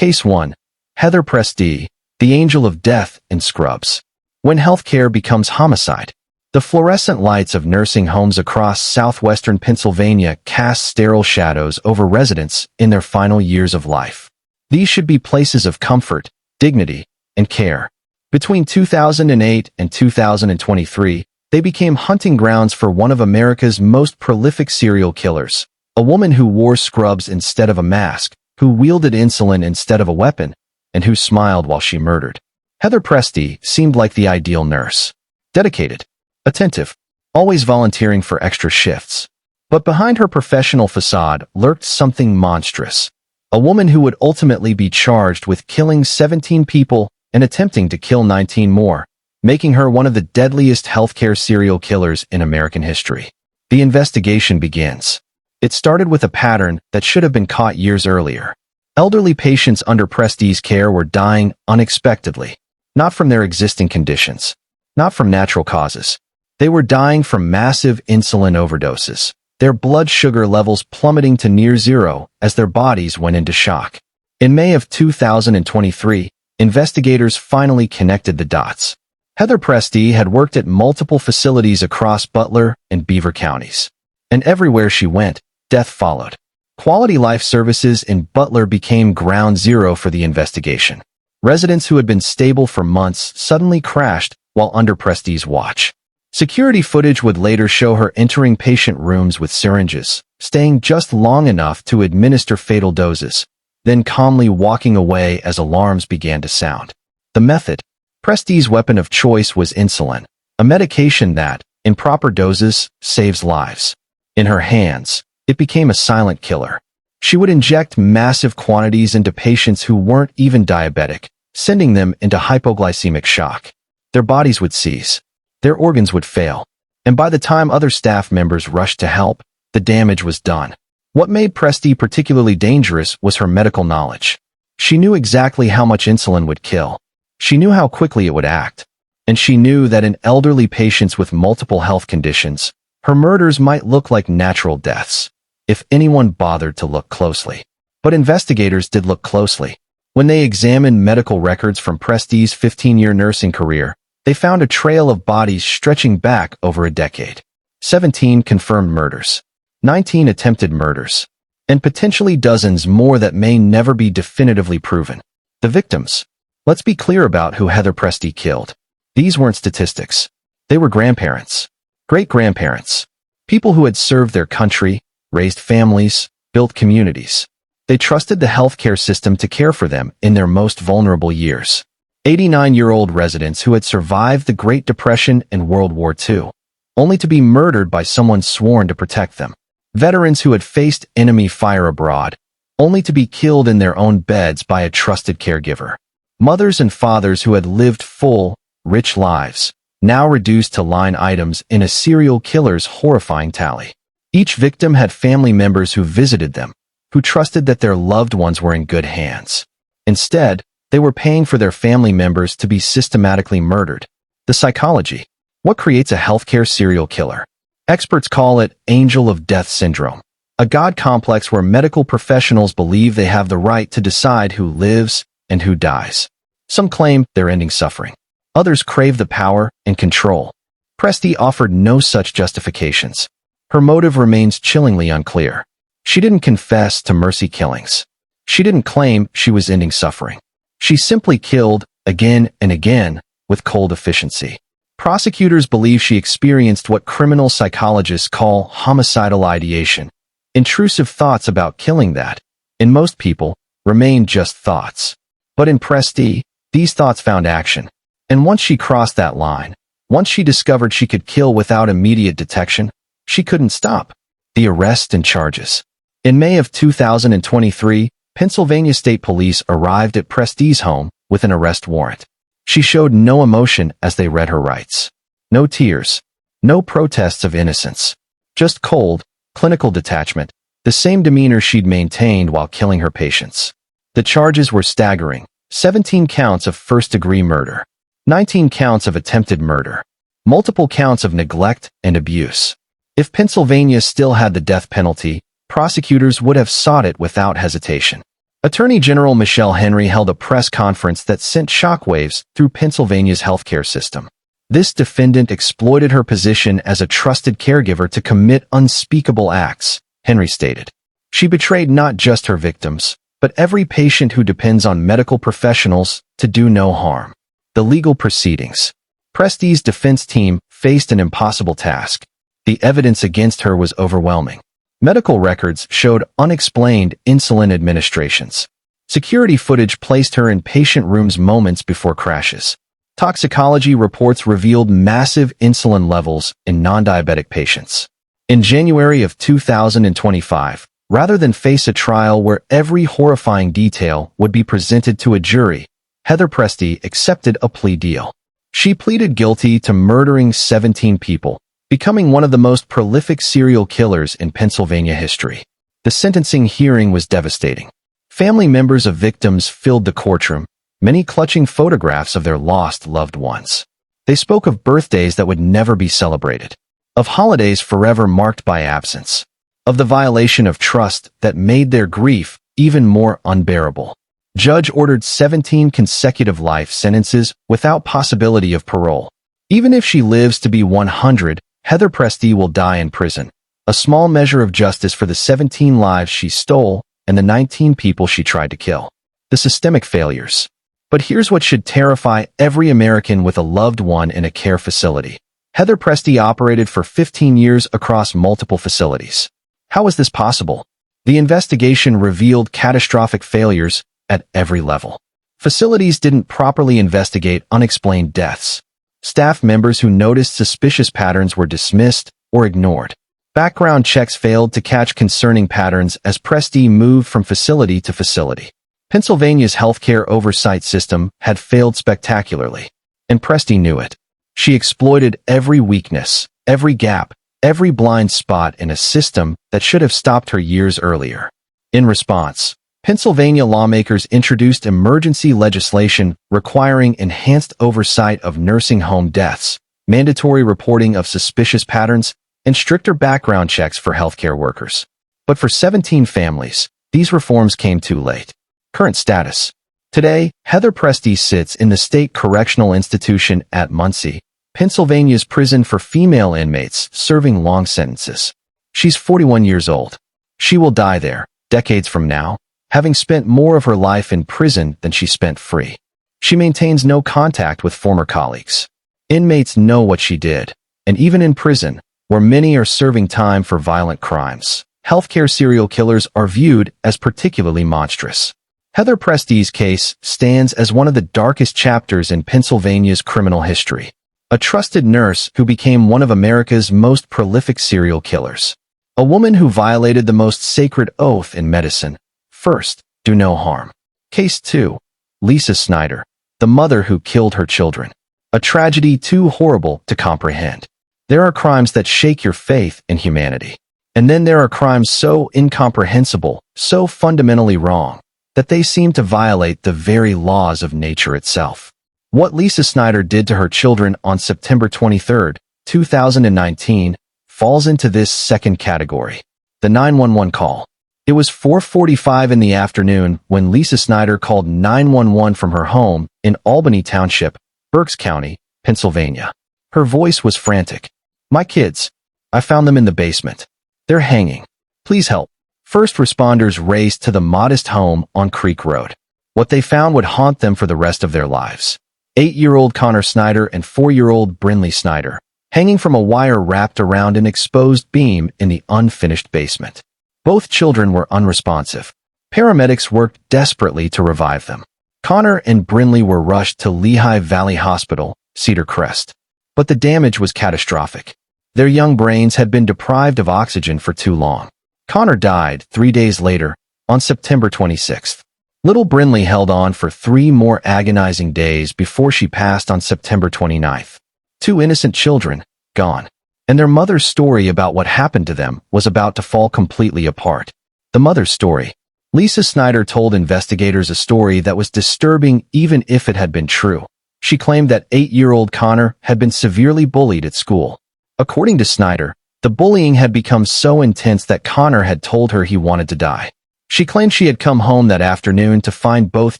Case 1. Heather Pressdee, the angel of death in Scrubs. When healthcare becomes homicide. The fluorescent lights of nursing homes across southwestern Pennsylvania cast sterile shadows over residents in their final years of life. These should be places of comfort, dignity, and care. Between 2008 and 2023, they became hunting grounds for one of America's most prolific serial killers, a woman who wore scrubs instead of a mask, who wielded insulin instead of a weapon, and who smiled while she murdered. Heather Pressdee seemed like the ideal nurse. Dedicated, attentive, always volunteering for extra shifts. But behind her professional facade lurked something monstrous. A woman who would ultimately be charged with killing 17 people and attempting to kill 19 more, making her one of the deadliest healthcare serial killers in American history. The investigation begins. It started with a pattern that should have been caught years earlier. Elderly patients under Pressdee's care were dying unexpectedly, not from their existing conditions, not from natural causes. They were dying from massive insulin overdoses, their blood sugar levels plummeting to near zero as their bodies went into shock. In May of 2023, investigators finally connected the dots. Heather Pressdee had worked at multiple facilities across Butler and Beaver counties. And everywhere she went, death followed. Quality Life Services in Butler became ground zero for the investigation. Residents who had been stable for months suddenly crashed while under Pressdee's watch. Security footage would later show her entering patient rooms with syringes, staying just long enough to administer fatal doses, then calmly walking away as alarms began to sound. The method. Pressdee's weapon of choice was insulin, a medication that, in proper doses, saves lives. In her hands, it became a silent killer. She would inject massive quantities into patients who weren't even diabetic, sending them into hypoglycemic shock. Their bodies would seize. Their organs would fail. And by the time other staff members rushed to help, the damage was done. What made Pressdee particularly dangerous was her medical knowledge. She knew exactly how much insulin would kill. She knew how quickly it would act. And she knew that in elderly patients with multiple health conditions, her murders might look like natural deaths, if anyone bothered to look closely. But investigators did look closely. When they examined medical records from Pressdee's 15-year nursing career, they found a trail of bodies stretching back over a decade. 17 confirmed murders, 19 attempted murders, and potentially dozens more that may never be definitively proven. The victims. Let's be clear about who Heather Pressdee killed. These weren't statistics. They were grandparents, great-grandparents, people who had served their country, raised families, built communities. They trusted the healthcare system to care for them in their most vulnerable years. 89-year-old residents who had survived the Great Depression and World War II, only to be murdered by someone sworn to protect them. Veterans who had faced enemy fire abroad, only to be killed in their own beds by a trusted caregiver. Mothers and fathers who had lived full, rich lives, now reduced to line items in a serial killer's horrifying tally. Each victim had family members who visited them, who trusted that their loved ones were in good hands. Instead, they were paying for their family members to be systematically murdered. The psychology. What creates a healthcare serial killer? Experts call it angel of death syndrome, a God complex where medical professionals believe they have the right to decide who lives and who dies. Some claim they're ending suffering. Others crave the power and control. Pressdee offered no such justifications. Her motive remains chillingly unclear. She didn't confess to mercy killings. She didn't claim she was ending suffering. She simply killed, again and again, with cold efficiency. Prosecutors believe she experienced what criminal psychologists call homicidal ideation, intrusive thoughts about killing that, in most people, remain just thoughts. But in Pressdee, these thoughts found action. And once she crossed that line, once she discovered she could kill without immediate detection, she couldn't stop. The arrest and charges. In May of 2023, Pennsylvania State Police arrived at Pressdee's home with an arrest warrant. She showed no emotion as they read her rights. No tears. No protests of innocence. Just cold, clinical detachment, the same demeanor she'd maintained while killing her patients. The charges were staggering. 17 counts of first-degree murder. 19 counts of attempted murder. Multiple counts of neglect and abuse. If Pennsylvania still had the death penalty, prosecutors would have sought it without hesitation. Attorney General Michelle Henry held a press conference that sent shockwaves through Pennsylvania's healthcare system. This defendant exploited her position as a trusted caregiver to commit unspeakable acts, Henry stated. She betrayed not just her victims, but every patient who depends on medical professionals to do no harm. The legal proceedings. Pressdee's defense team faced an impossible task. The evidence against her was overwhelming. Medical records showed unexplained insulin administrations. Security footage placed her in patient rooms moments before crashes. Toxicology reports revealed massive insulin levels in non-diabetic patients. In January of 2025, rather than face a trial where every horrifying detail would be presented to a jury, Heather Pressdee accepted a plea deal. She pleaded guilty to murdering 17 people, becoming one of the most prolific serial killers in Pennsylvania history. The sentencing hearing was devastating. Family members of victims filled the courtroom, many clutching photographs of their lost loved ones. They spoke of birthdays that would never be celebrated, of holidays forever marked by absence, of the violation of trust that made their grief even more unbearable. Judge ordered 17 consecutive life sentences without possibility of parole. Even if she lives to be 100, Heather Pressdee will die in prison, a small measure of justice for the 17 lives she stole and the 19 people she tried to kill. The systemic failures. But here's what should terrify every American with a loved one in a care facility. Heather Pressdee operated for 15 years across multiple facilities. How was this possible? The investigation revealed catastrophic failures at every level. Facilities didn't properly investigate unexplained deaths. Staff members who noticed suspicious patterns were dismissed or ignored. Background checks failed to catch concerning patterns as Pressdee moved from facility to facility. Pennsylvania's healthcare oversight system had failed spectacularly, and Pressdee knew it. She exploited every weakness, every gap, every blind spot in a system that should have stopped her years earlier. In response, Pennsylvania lawmakers introduced emergency legislation requiring enhanced oversight of nursing home deaths, mandatory reporting of suspicious patterns, and stricter background checks for healthcare workers. But for 17 families, these reforms came too late. Current status. Today, Heather Pressdee sits in the State Correctional Institution at Muncie, Pennsylvania's prison for female inmates serving long sentences. She's 41 years old. She will die there, decades from now, having spent more of her life in prison than she spent free. She maintains no contact with former colleagues. Inmates know what she did, and even in prison, where many are serving time for violent crimes, healthcare serial killers are viewed as particularly monstrous. Heather Pressdee's case stands as one of the darkest chapters in Pennsylvania's criminal history. A trusted nurse who became one of America's most prolific serial killers. A woman who violated the most sacred oath in medicine. First, do no harm. Case 2. Lisa Snyder, the mother who killed her children. A tragedy too horrible to comprehend. There are crimes that shake your faith in humanity. And then there are crimes so incomprehensible, so fundamentally wrong, that they seem to violate the very laws of nature itself. What Lisa Snyder did to her children on September 23, 2019, falls into this second category. The 911 call. It was 4:45 in the afternoon when Lisa Snyder called 911 from her home in Albany Township, Berks County, Pennsylvania. Her voice was frantic. "My kids. I found them in the basement. They're hanging. Please help." First responders raced to the modest home on Creek Road. What they found would haunt them for the rest of their lives. 8-year-old Connor Snyder and 4-year-old Brinley Snyder, hanging from a wire wrapped around an exposed beam in the unfinished basement. Both children were unresponsive. Paramedics worked desperately to revive them. Connor and Brinley were rushed to Lehigh Valley Hospital, Cedar Crest. But the damage was catastrophic. Their young brains had been deprived of oxygen for too long. Connor died 3 days later, on September 26th. Little Brinley held on for 3 more agonizing days before she passed on September 29th. 2 innocent children, gone. And their mother's story about what happened to them was about to fall completely apart. The mother's story. Lisa Snyder told investigators a story that was disturbing even if it had been true. She claimed that 8-year-old Connor had been severely bullied at school. According to Snyder, the bullying had become so intense that Connor had told her he wanted to die. She claimed she had come home that afternoon to find both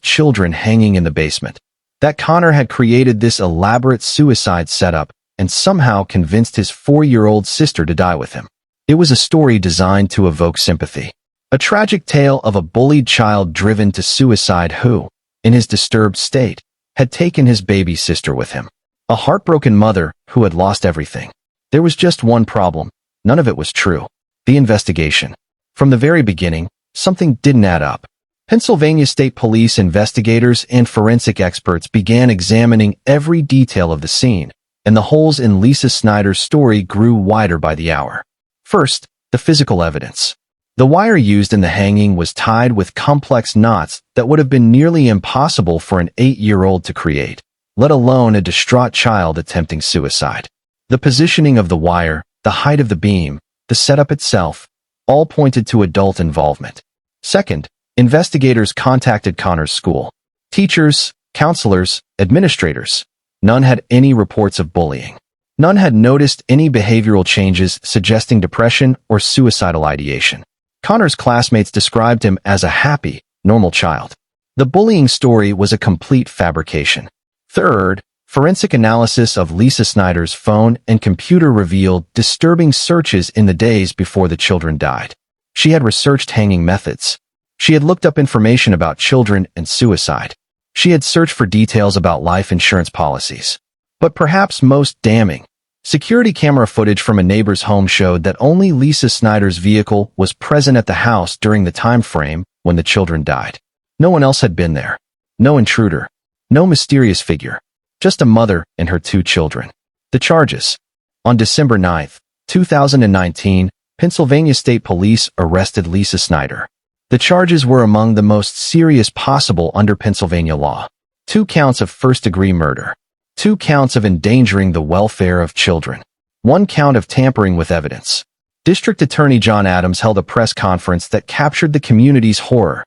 children hanging in the basement, that Connor had created this elaborate suicide setup and somehow convinced his 4-year-old sister to die with him. It was a story designed to evoke sympathy. A tragic tale of a bullied child driven to suicide who, in his disturbed state, had taken his baby sister with him. A heartbroken mother who had lost everything. There was just one problem. None of it was true. The investigation. From the very beginning, something didn't add up. Pennsylvania State Police investigators and forensic experts began examining every detail of the scene, and the holes in Lisa Snyder's story grew wider by the hour. First, the physical evidence. The wire used in the hanging was tied with complex knots that would have been nearly impossible for an 8-year-old to create, let alone a distraught child attempting suicide. The positioning of the wire, the height of the beam, the setup itself, all pointed to adult involvement. Second, investigators contacted Connor's school. Teachers, counselors, administrators. None had any reports of bullying. None had noticed any behavioral changes suggesting depression or suicidal ideation. Connor's classmates described him as a happy, normal child. The bullying story was a complete fabrication. Third, forensic analysis of Lisa Snyder's phone and computer revealed disturbing searches in the days before the children died. She had researched hanging methods. She had looked up information about children and suicide. She had searched for details about life insurance policies. But perhaps most damning, security camera footage from a neighbor's home showed that only Lisa Snyder's vehicle was present at the house during the time frame when the children died. No one else had been there. No intruder. No mysterious figure. Just a mother and her 2 children. The charges. On December 9, 2019, Pennsylvania State Police arrested Lisa Snyder. The charges were among the most serious possible under Pennsylvania law. 2 counts of first-degree murder. 2 counts of endangering the welfare of children. 1 count of tampering with evidence. District Attorney John Adams held a press conference that captured the community's horror.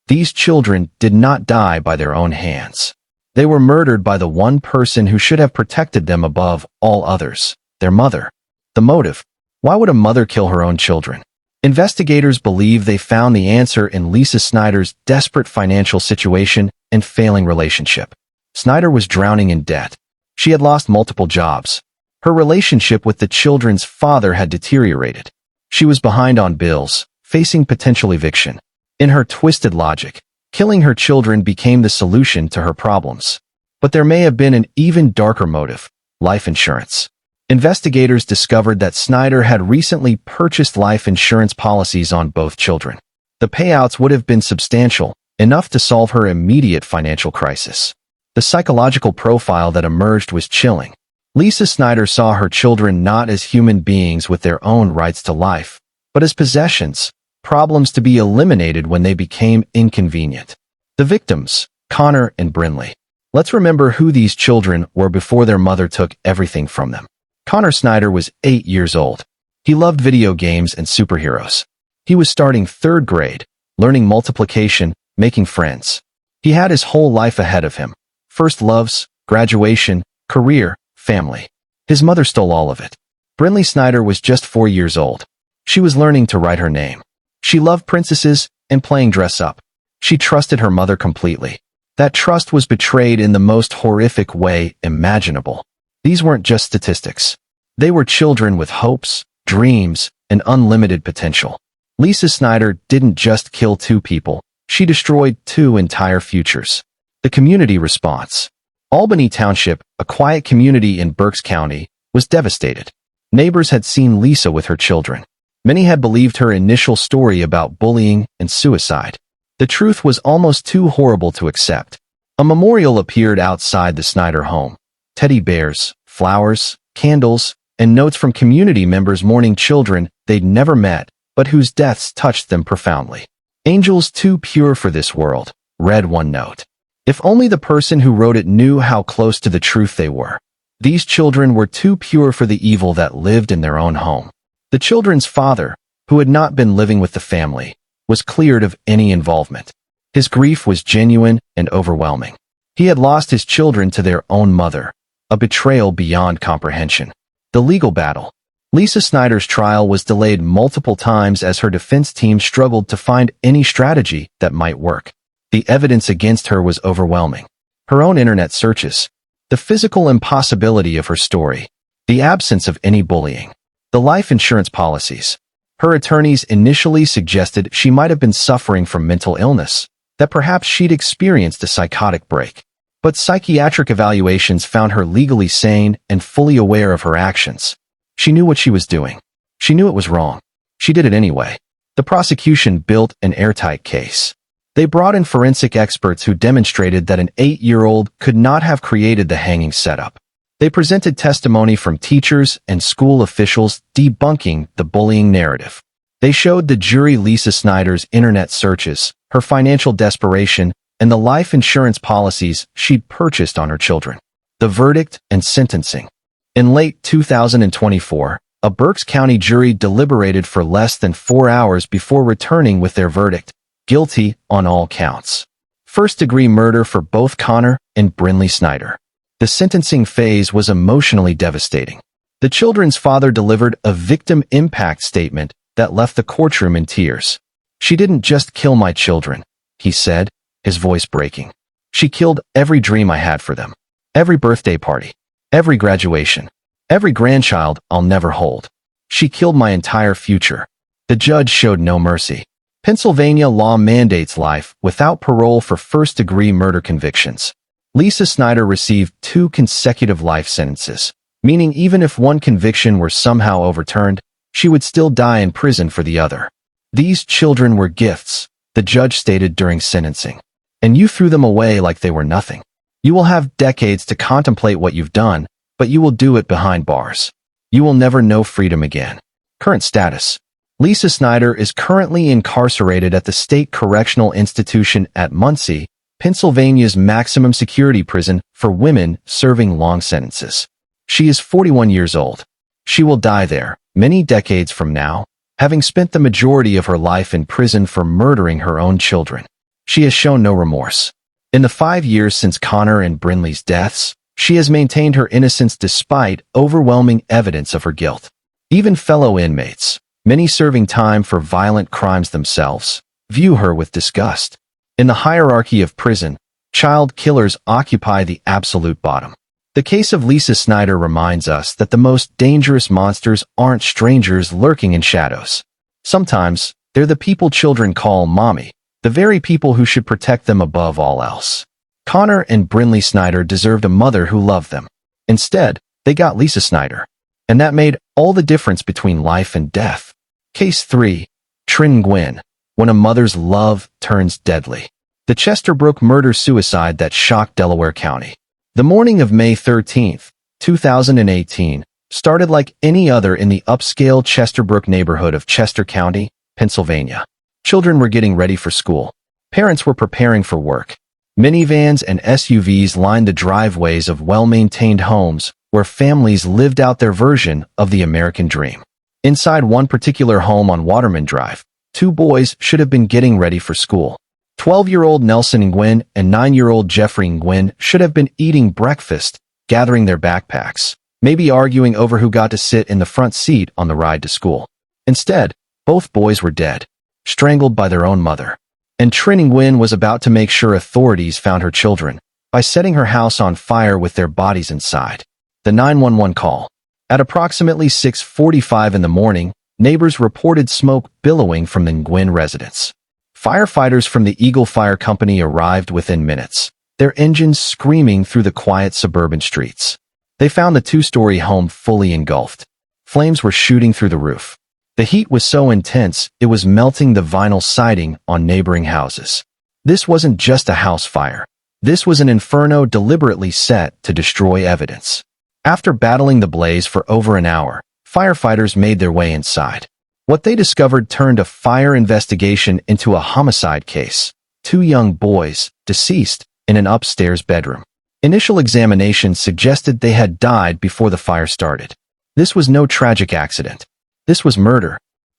These children did not die by their own hands. They were murdered by the one person who should have protected them above all others, their mother. The motive. Why would a mother kill her own children? Investigators believe they found the answer in Lisa Snyder's desperate financial situation and failing relationship. Snyder was drowning in debt. She had lost multiple jobs. Her relationship with the children's father had deteriorated. She was behind on bills, facing potential eviction. In her twisted logic, killing her children became the solution to her problems. But there may have been an even darker motive: life insurance. Investigators discovered that Snyder had recently purchased life insurance policies on both children. The payouts would have been substantial, enough to solve her immediate financial crisis. The psychological profile that emerged was chilling. Lisa Snyder saw her children not as human beings with their own rights to life, but as possessions, problems to be eliminated when they became inconvenient. The victims, Connor and Brinley. Let's remember who these children were before their mother took everything from them. Connor Snyder was 8 years old. He loved video games and superheroes. He was starting 3rd grade, learning multiplication, making friends. He had his whole life ahead of him. First loves, graduation, career, family. His mother stole all of it. Brinley Snyder was just 4 years old. She was learning to write her name. She loved princesses and playing dress-up. She trusted her mother completely. That trust was betrayed in the most horrific way imaginable. These weren't just statistics. They were children with hopes, dreams, and unlimited potential. Lisa Snyder didn't just kill 2 people. She destroyed 2 entire futures. The community response. Albany Township, a quiet community in Berks County, was devastated. Neighbors had seen Lisa with her children. Many had believed her initial story about bullying and suicide. The truth was almost too horrible to accept. A memorial appeared outside the Snyder home. Teddy bears, flowers, candles, and notes from community members mourning children they'd never met, but whose deaths touched them profoundly. "Angels too pure for this world," read one note. If only the person who wrote it knew how close to the truth they were. These children were too pure for the evil that lived in their own home. The children's father, who had not been living with the family, was cleared of any involvement. His grief was genuine and overwhelming. He had lost his children to their own mother, a betrayal beyond comprehension. The legal battle. Lisa Snyder's trial was delayed multiple times as her defense team struggled to find any strategy that might work. The evidence against her was overwhelming. Her own internet searches, the physical impossibility of her story, the absence of any bullying, the life insurance policies. Her attorneys initially suggested she might have been suffering from mental illness, that perhaps she'd experienced a psychotic break. But psychiatric evaluations found her legally sane and fully aware of her actions. She knew what she was doing. She knew it was wrong. She did it anyway. The prosecution built an airtight case. They brought in forensic experts who demonstrated that an 8-year-old could not have created the hanging setup. They presented testimony from teachers and school officials debunking the bullying narrative. They showed the jury Lisa Snyder's internet searches, her financial desperation, and the life insurance policies she'd purchased on her children. The verdict and sentencing. In late 2024, a Berks County jury deliberated for less than 4 hours before returning with their verdict, guilty on all counts. First-degree murder for both Connor and Brinley Snyder. The sentencing phase was emotionally devastating. The children's father delivered a victim impact statement that left the courtroom in tears. "She didn't just kill my children," he said, his voice breaking. "She killed every dream I had for them. Every birthday party. Every graduation. Every grandchild I'll never hold. She killed my entire future." The judge showed no mercy. Pennsylvania law mandates life without parole for first-degree murder convictions. Lisa Snyder received 2 consecutive life sentences, meaning even if one conviction were somehow overturned, she would still die in prison for the other. "These children were gifts," the judge stated during sentencing. "And you threw them away like they were nothing. You will have decades to contemplate what you've done, but you will do it behind bars. You will never know freedom again." Current status. Lisa Snyder is currently incarcerated at the State Correctional Institution at Muncie, Pennsylvania's maximum security prison for women serving long sentences. She is 41 years old. She will die there, many decades from now, having spent the majority of her life in prison for murdering her own children. She has shown no remorse. In the 5 years since Connor and Brinley's deaths, she has maintained her innocence despite overwhelming evidence of her guilt. Even fellow inmates, many serving time for violent crimes themselves, view her with disgust. In the hierarchy of prison, child killers occupy the absolute bottom. The case of Lisa Snyder reminds us that the most dangerous monsters aren't strangers lurking in shadows. Sometimes, they're the people children call mommy, the very people who should protect them above all else. Connor and Brinley Snyder deserved a mother who loved them. Instead, they got Lisa Snyder. And that made all the difference between life and death. Case 3. Trinh Nguyen. When a mother's love turns deadly. The Chesterbrook murder-suicide that shocked Delaware County. The morning of May 13, 2018, started like any other in the upscale Chesterbrook neighborhood of Chester County, Pennsylvania. Children were getting ready for school. Parents were preparing for work. Minivans and SUVs lined the driveways of well-maintained homes where families lived out their version of the American dream. Inside one particular home on Waterman Drive, 2 boys should have been getting ready for school. 12-year-old Nelson Nguyen and 9-year-old Jeffrey Nguyen should have been eating breakfast, gathering their backpacks, maybe arguing over who got to sit in the front seat on the ride to school. Instead, both boys were dead, strangled by their own mother. And Trinh Nguyen was about to make sure authorities found her children by setting her house on fire with their bodies inside. The 911 call. At approximately 6:45 in the morning, neighbors reported smoke billowing from the Nguyen residence. Firefighters from the Eagle Fire Company arrived within minutes, their engines screaming through the quiet suburban streets. They found the 2-story home fully engulfed. Flames were shooting through the roof. The heat was so intense, it was melting the vinyl siding on neighboring houses. This wasn't just a house fire. This was an inferno deliberately set to destroy evidence. After battling the blaze for over an hour, firefighters made their way inside. What they discovered turned a fire investigation into a homicide case. 2 young boys, deceased, in an upstairs bedroom. Initial examinations suggested they had died before the fire started. This was no tragic accident. This was murder.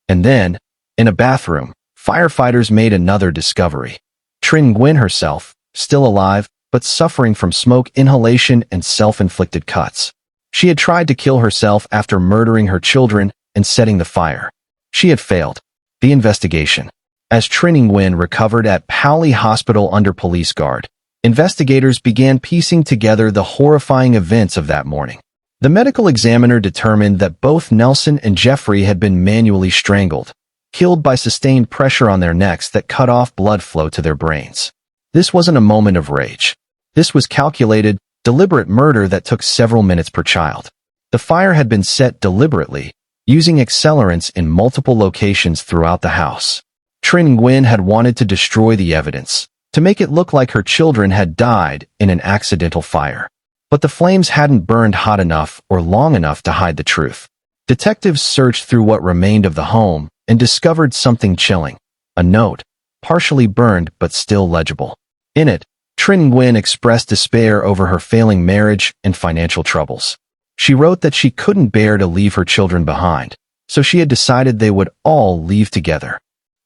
And then, in a bathroom, firefighters made another discovery. Trinh Nguyen herself, still alive, but suffering from smoke inhalation and self-inflicted cuts. She had tried to kill herself after murdering her children and setting the fire. She had failed. The investigation. As Trinh Nguyen recovered at Powley Hospital under police guard, investigators began piecing together the horrifying events of that morning. The medical examiner determined that both Nelson and Jeffrey had been manually strangled, killed by sustained pressure on their necks that cut off blood flow to their brains. This wasn't a moment of rage. This was calculated, deliberate murder that took several minutes per child. The fire had been set deliberately, using accelerants in multiple locations throughout the house. Trinh Nguyen had wanted to destroy the evidence, to make it look like her children had died in an accidental fire. But the flames hadn't burned hot enough or long enough to hide the truth. Detectives searched through what remained of the home and discovered something chilling. A note, partially burned but still legible. In it, Trinh Nguyen expressed despair over her failing marriage and financial troubles. She wrote that she couldn't bear to leave her children behind, so she had decided they would all leave together.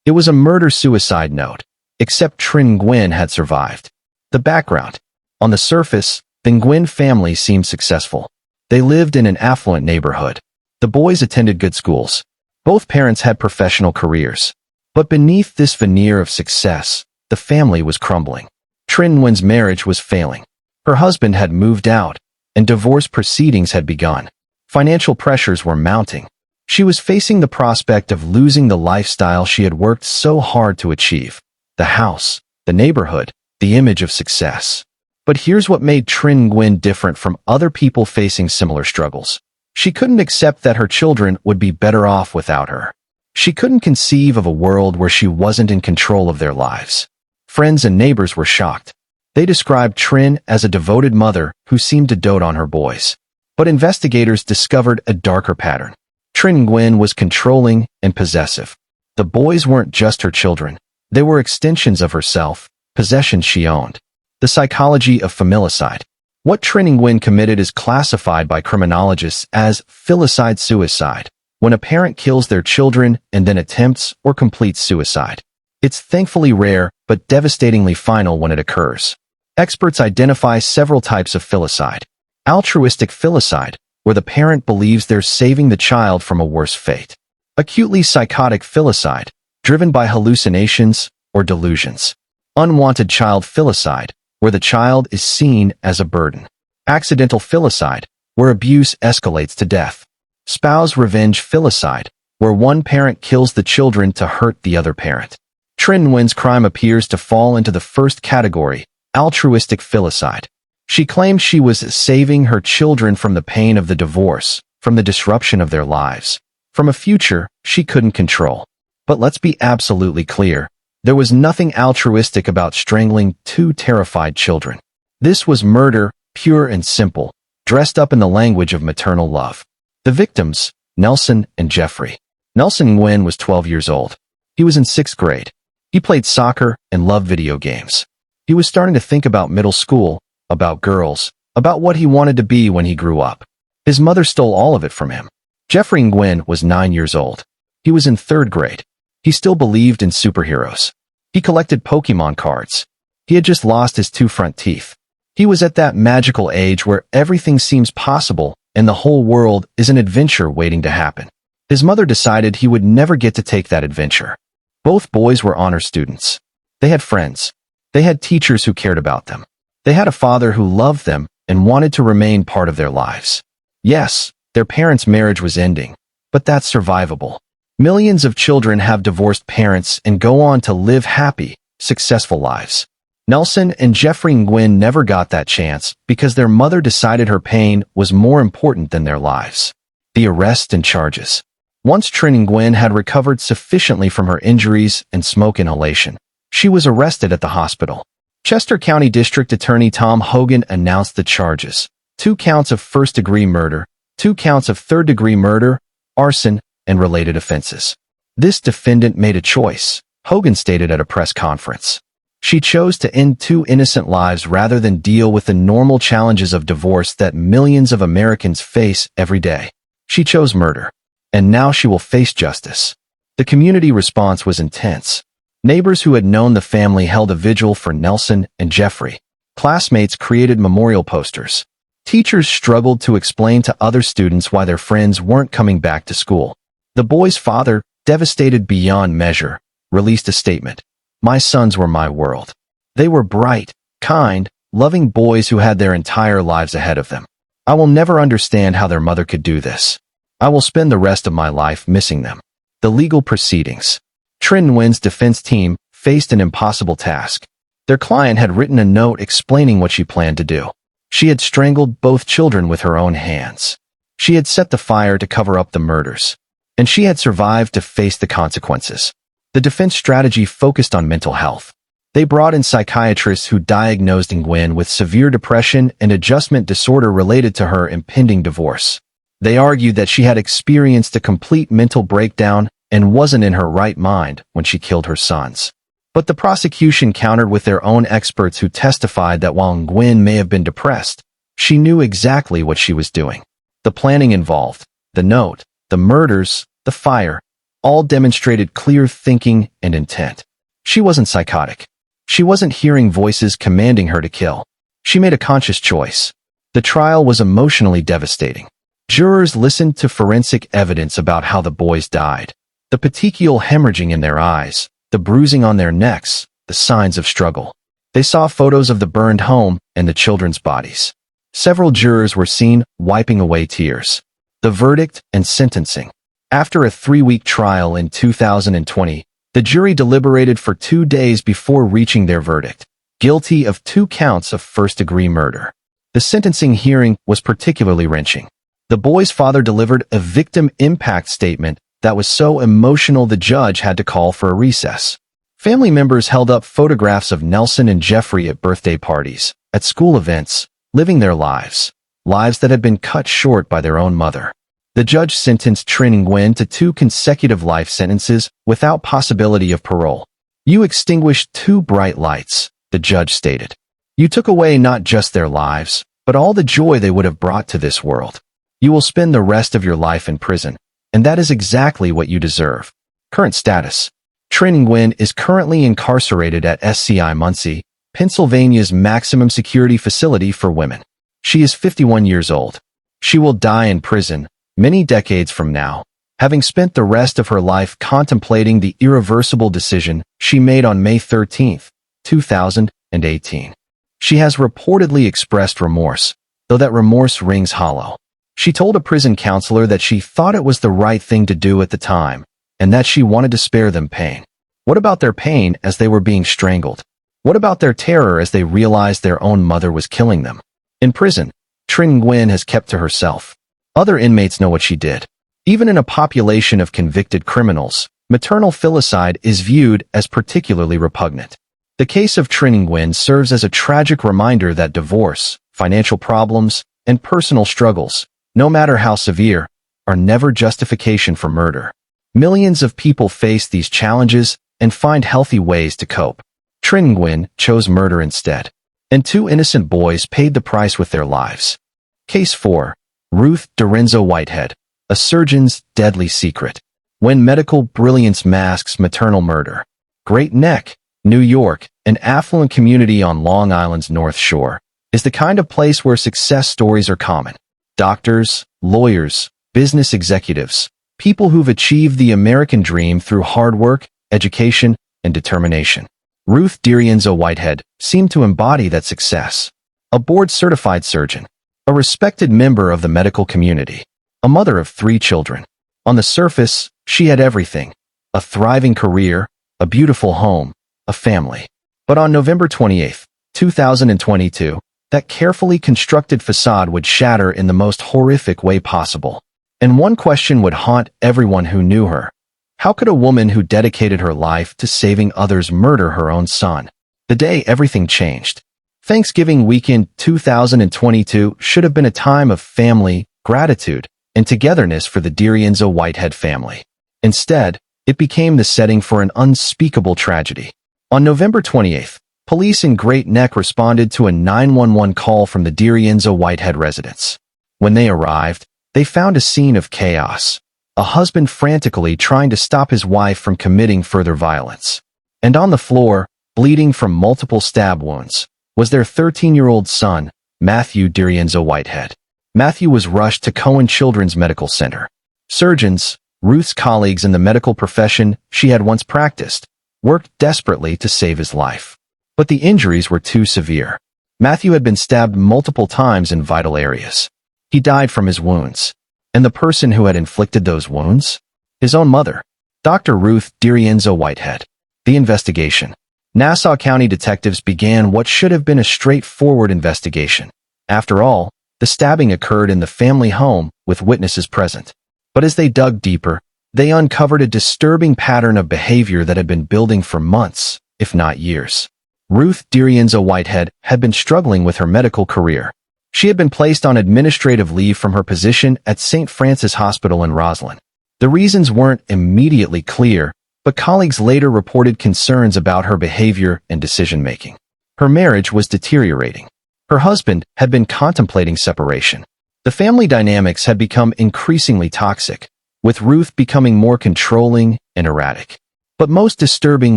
It was a murder-suicide note, except Trinh Nguyen had survived. The background. On the surface, the Nguyen family seemed successful. They lived in an affluent neighborhood. The boys attended good schools. Both parents had professional careers. But beneath this veneer of success, the family was crumbling. Trinh Nguyen's marriage was failing. Her husband had moved out, and divorce proceedings had begun. Financial pressures were mounting. She was facing the prospect of losing the lifestyle she had worked so hard to achieve. The house, the neighborhood, the image of success. But here's what made Trinh Nguyen different from other people facing similar struggles. She couldn't accept that her children would be better off without her. She couldn't conceive of a world where she wasn't in control of their lives. Friends and neighbors were shocked. They described Trinh as a devoted mother who seemed to dote on her boys. But investigators discovered a darker pattern. Trinh Nguyen was controlling and possessive. The boys weren't just her children. They were extensions of herself, possessions she owned. The psychology of familicide. What Trinh Nguyen committed is classified by criminologists as filicide suicide, when a parent kills their children and then attempts or completes suicide. It's thankfully rare, but devastatingly final when it occurs. Experts identify several types of filicide. Altruistic filicide, where the parent believes they're saving the child from a worse fate. Acutely psychotic filicide, driven by hallucinations or delusions. Unwanted child filicide, where the child is seen as a burden. Accidental filicide, where abuse escalates to death. Spouse revenge filicide, where one parent kills the children to hurt the other parent. Trinh Nguyen's crime appears to fall into the first category, altruistic filicide. She claimed she was saving her children from the pain of the divorce, from the disruption of their lives, from a future she couldn't control. But let's be absolutely clear. There was nothing altruistic about strangling two terrified children. This was murder, pure and simple, dressed up in the language of maternal love. The victims, Nelson and Jeffrey. Nelson Nguyen was 12 years old. He was in 6th grade. He played soccer and loved video games. He was starting to think about middle school, about girls, about what he wanted to be when he grew up. His mother stole all of it from him. Jeffrey Nguyen was 9 years old. He was in 3rd grade. He still believed in superheroes. He collected Pokemon cards. He had just lost his 2 front teeth. He was at that magical age where everything seems possible and the whole world is an adventure waiting to happen. His mother decided he would never get to take that adventure. Both boys were honor students. They had friends. They had teachers who cared about them. They had a father who loved them and wanted to remain part of their lives. Yes, their parents' marriage was ending, but that's survivable. Millions of children have divorced parents and go on to live happy, successful lives. Nelson and Jeffrey Nguyen never got that chance because their mother decided her pain was more important than their lives. The arrest and charges. Once Trinh Nguyen had recovered sufficiently from her injuries and smoke inhalation, she was arrested at the hospital. Chester County District Attorney Tom Hogan announced the charges: 2 counts of first-degree murder, 2 counts of third-degree murder, arson, and related offenses. This defendant made a choice, Hogan stated at a press conference. She chose to end 2 innocent lives rather than deal with the normal challenges of divorce that millions of Americans face every day. She chose murder. And now she will face justice. The community response was intense. Neighbors who had known the family held a vigil for Nelson and Jeffrey. Classmates created memorial posters. Teachers struggled to explain to other students why their friends weren't coming back to school. The boy's father, devastated beyond measure, released a statement. "My sons were my world. They were bright, kind, loving boys who had their entire lives ahead of them. I will never understand how their mother could do this. I will spend the rest of my life missing them." The legal proceedings. Trinh Nguyen's defense team faced an impossible task. Their client had written a note explaining what she planned to do. She had strangled both children with her own hands. She had set the fire to cover up the murders. And she had survived to face the consequences. The defense strategy focused on mental health. They brought in psychiatrists who diagnosed Nguyen with severe depression and adjustment disorder related to her impending divorce. They argued that she had experienced a complete mental breakdown and wasn't in her right mind when she killed her sons. But the prosecution countered with their own experts who testified that while Nguyen may have been depressed, she knew exactly what she was doing. The planning involved, the note, the murders, the fire, all demonstrated clear thinking and intent. She wasn't psychotic. She wasn't hearing voices commanding her to kill. She made a conscious choice. The trial was emotionally devastating. Jurors listened to forensic evidence about how the boys died. The petechial hemorrhaging in their eyes, the bruising on their necks, the signs of struggle. They saw photos of the burned home and the children's bodies. Several jurors were seen wiping away tears. The verdict and sentencing. After a 3-week trial in 2020, the jury deliberated for 2 days before reaching their verdict, guilty of 2 counts of first-degree murder. The sentencing hearing was particularly wrenching. The boy's father delivered a victim impact statement that was so emotional the judge had to call for a recess. Family members held up photographs of Nelson and Jeffrey at birthday parties, at school events, living their lives that had been cut short by their own mother. The judge sentenced Trinh Nguyen to 2 consecutive life sentences without possibility of parole. "You extinguished 2 bright lights," the judge stated. "You took away not just their lives, but all the joy they would have brought to this world. You will spend the rest of your life in prison, and that is exactly what you deserve." Current status. Trinh Nguyen is currently incarcerated at SCI Muncie, Pennsylvania's maximum security facility for women. She is 51 years old. She will die in prison, many decades from now, having spent the rest of her life contemplating the irreversible decision she made on May 13, 2018. She has reportedly expressed remorse, though that remorse rings hollow. She told a prison counselor that she thought it was the right thing to do at the time, and that she wanted to spare them pain. What about their pain as they were being strangled? What about their terror as they realized their own mother was killing them? In prison, Trinh Nguyen has kept to herself. Other inmates know what she did. Even in a population of convicted criminals, maternal filicide is viewed as particularly repugnant. The case of Trinh Nguyen serves as a tragic reminder that divorce, financial problems, and personal struggles, no matter how severe, are never justification for murder. Millions of people face these challenges and find healthy ways to cope. Trinh Nguyen chose murder instead, and 2 innocent boys paid the price with their lives. Case 4. Ruth DiRienzo-Whitehead, a surgeon's deadly secret. When medical brilliance masks maternal murder. Great Neck, New York, an affluent community on Long Island's North Shore, is the kind of place where success stories are common. Doctors, lawyers, business executives, people who've achieved the American dream through hard work, education, and determination. Ruth DiRienzo-Whitehead seemed to embody that success. A board-certified surgeon, a respected member of the medical community, a mother of 3 children. On the surface, she had everything: a thriving career, a beautiful home, a family. But on November 28, 2022, that carefully constructed facade would shatter in the most horrific way possible. And one question would haunt everyone who knew her. How could a woman who dedicated her life to saving others murder her own son? The day everything changed. Thanksgiving weekend 2022 should have been a time of family, gratitude, and togetherness for the DiRienzo-Whitehead family. Instead, it became the setting for an unspeakable tragedy. On November 28th, police in Great Neck responded to a 911 call from the DiRienzo-Whitehead residence. When they arrived, they found a scene of chaos. A husband frantically trying to stop his wife from committing further violence. And on the floor, bleeding from multiple stab wounds, was their 13-year-old son, Matthew DiRienzo-Whitehead. Matthew was rushed to Cohen Children's Medical Center. Surgeons, Ruth's colleagues in the medical profession she had once practiced, worked desperately to save his life. But the injuries were too severe. Matthew had been stabbed multiple times in vital areas. He died from his wounds. And the person who had inflicted those wounds? His own mother, Dr. Ruth DiRienzo-Whitehead. The investigation. Nassau County detectives began what should have been a straightforward investigation. After all, the stabbing occurred in the family home with witnesses present. But as they dug deeper, they uncovered a disturbing pattern of behavior that had been building for months, if not years. Ruth DiRienzo-Whitehead had been struggling with her medical career. She had been placed on administrative leave from her position at St. Francis Hospital in Roslyn. The reasons weren't immediately clear, but colleagues later reported concerns about her behavior and decision-making. Her marriage was deteriorating. Her husband had been contemplating separation. The family dynamics had become increasingly toxic, with Ruth becoming more controlling and erratic. But most disturbing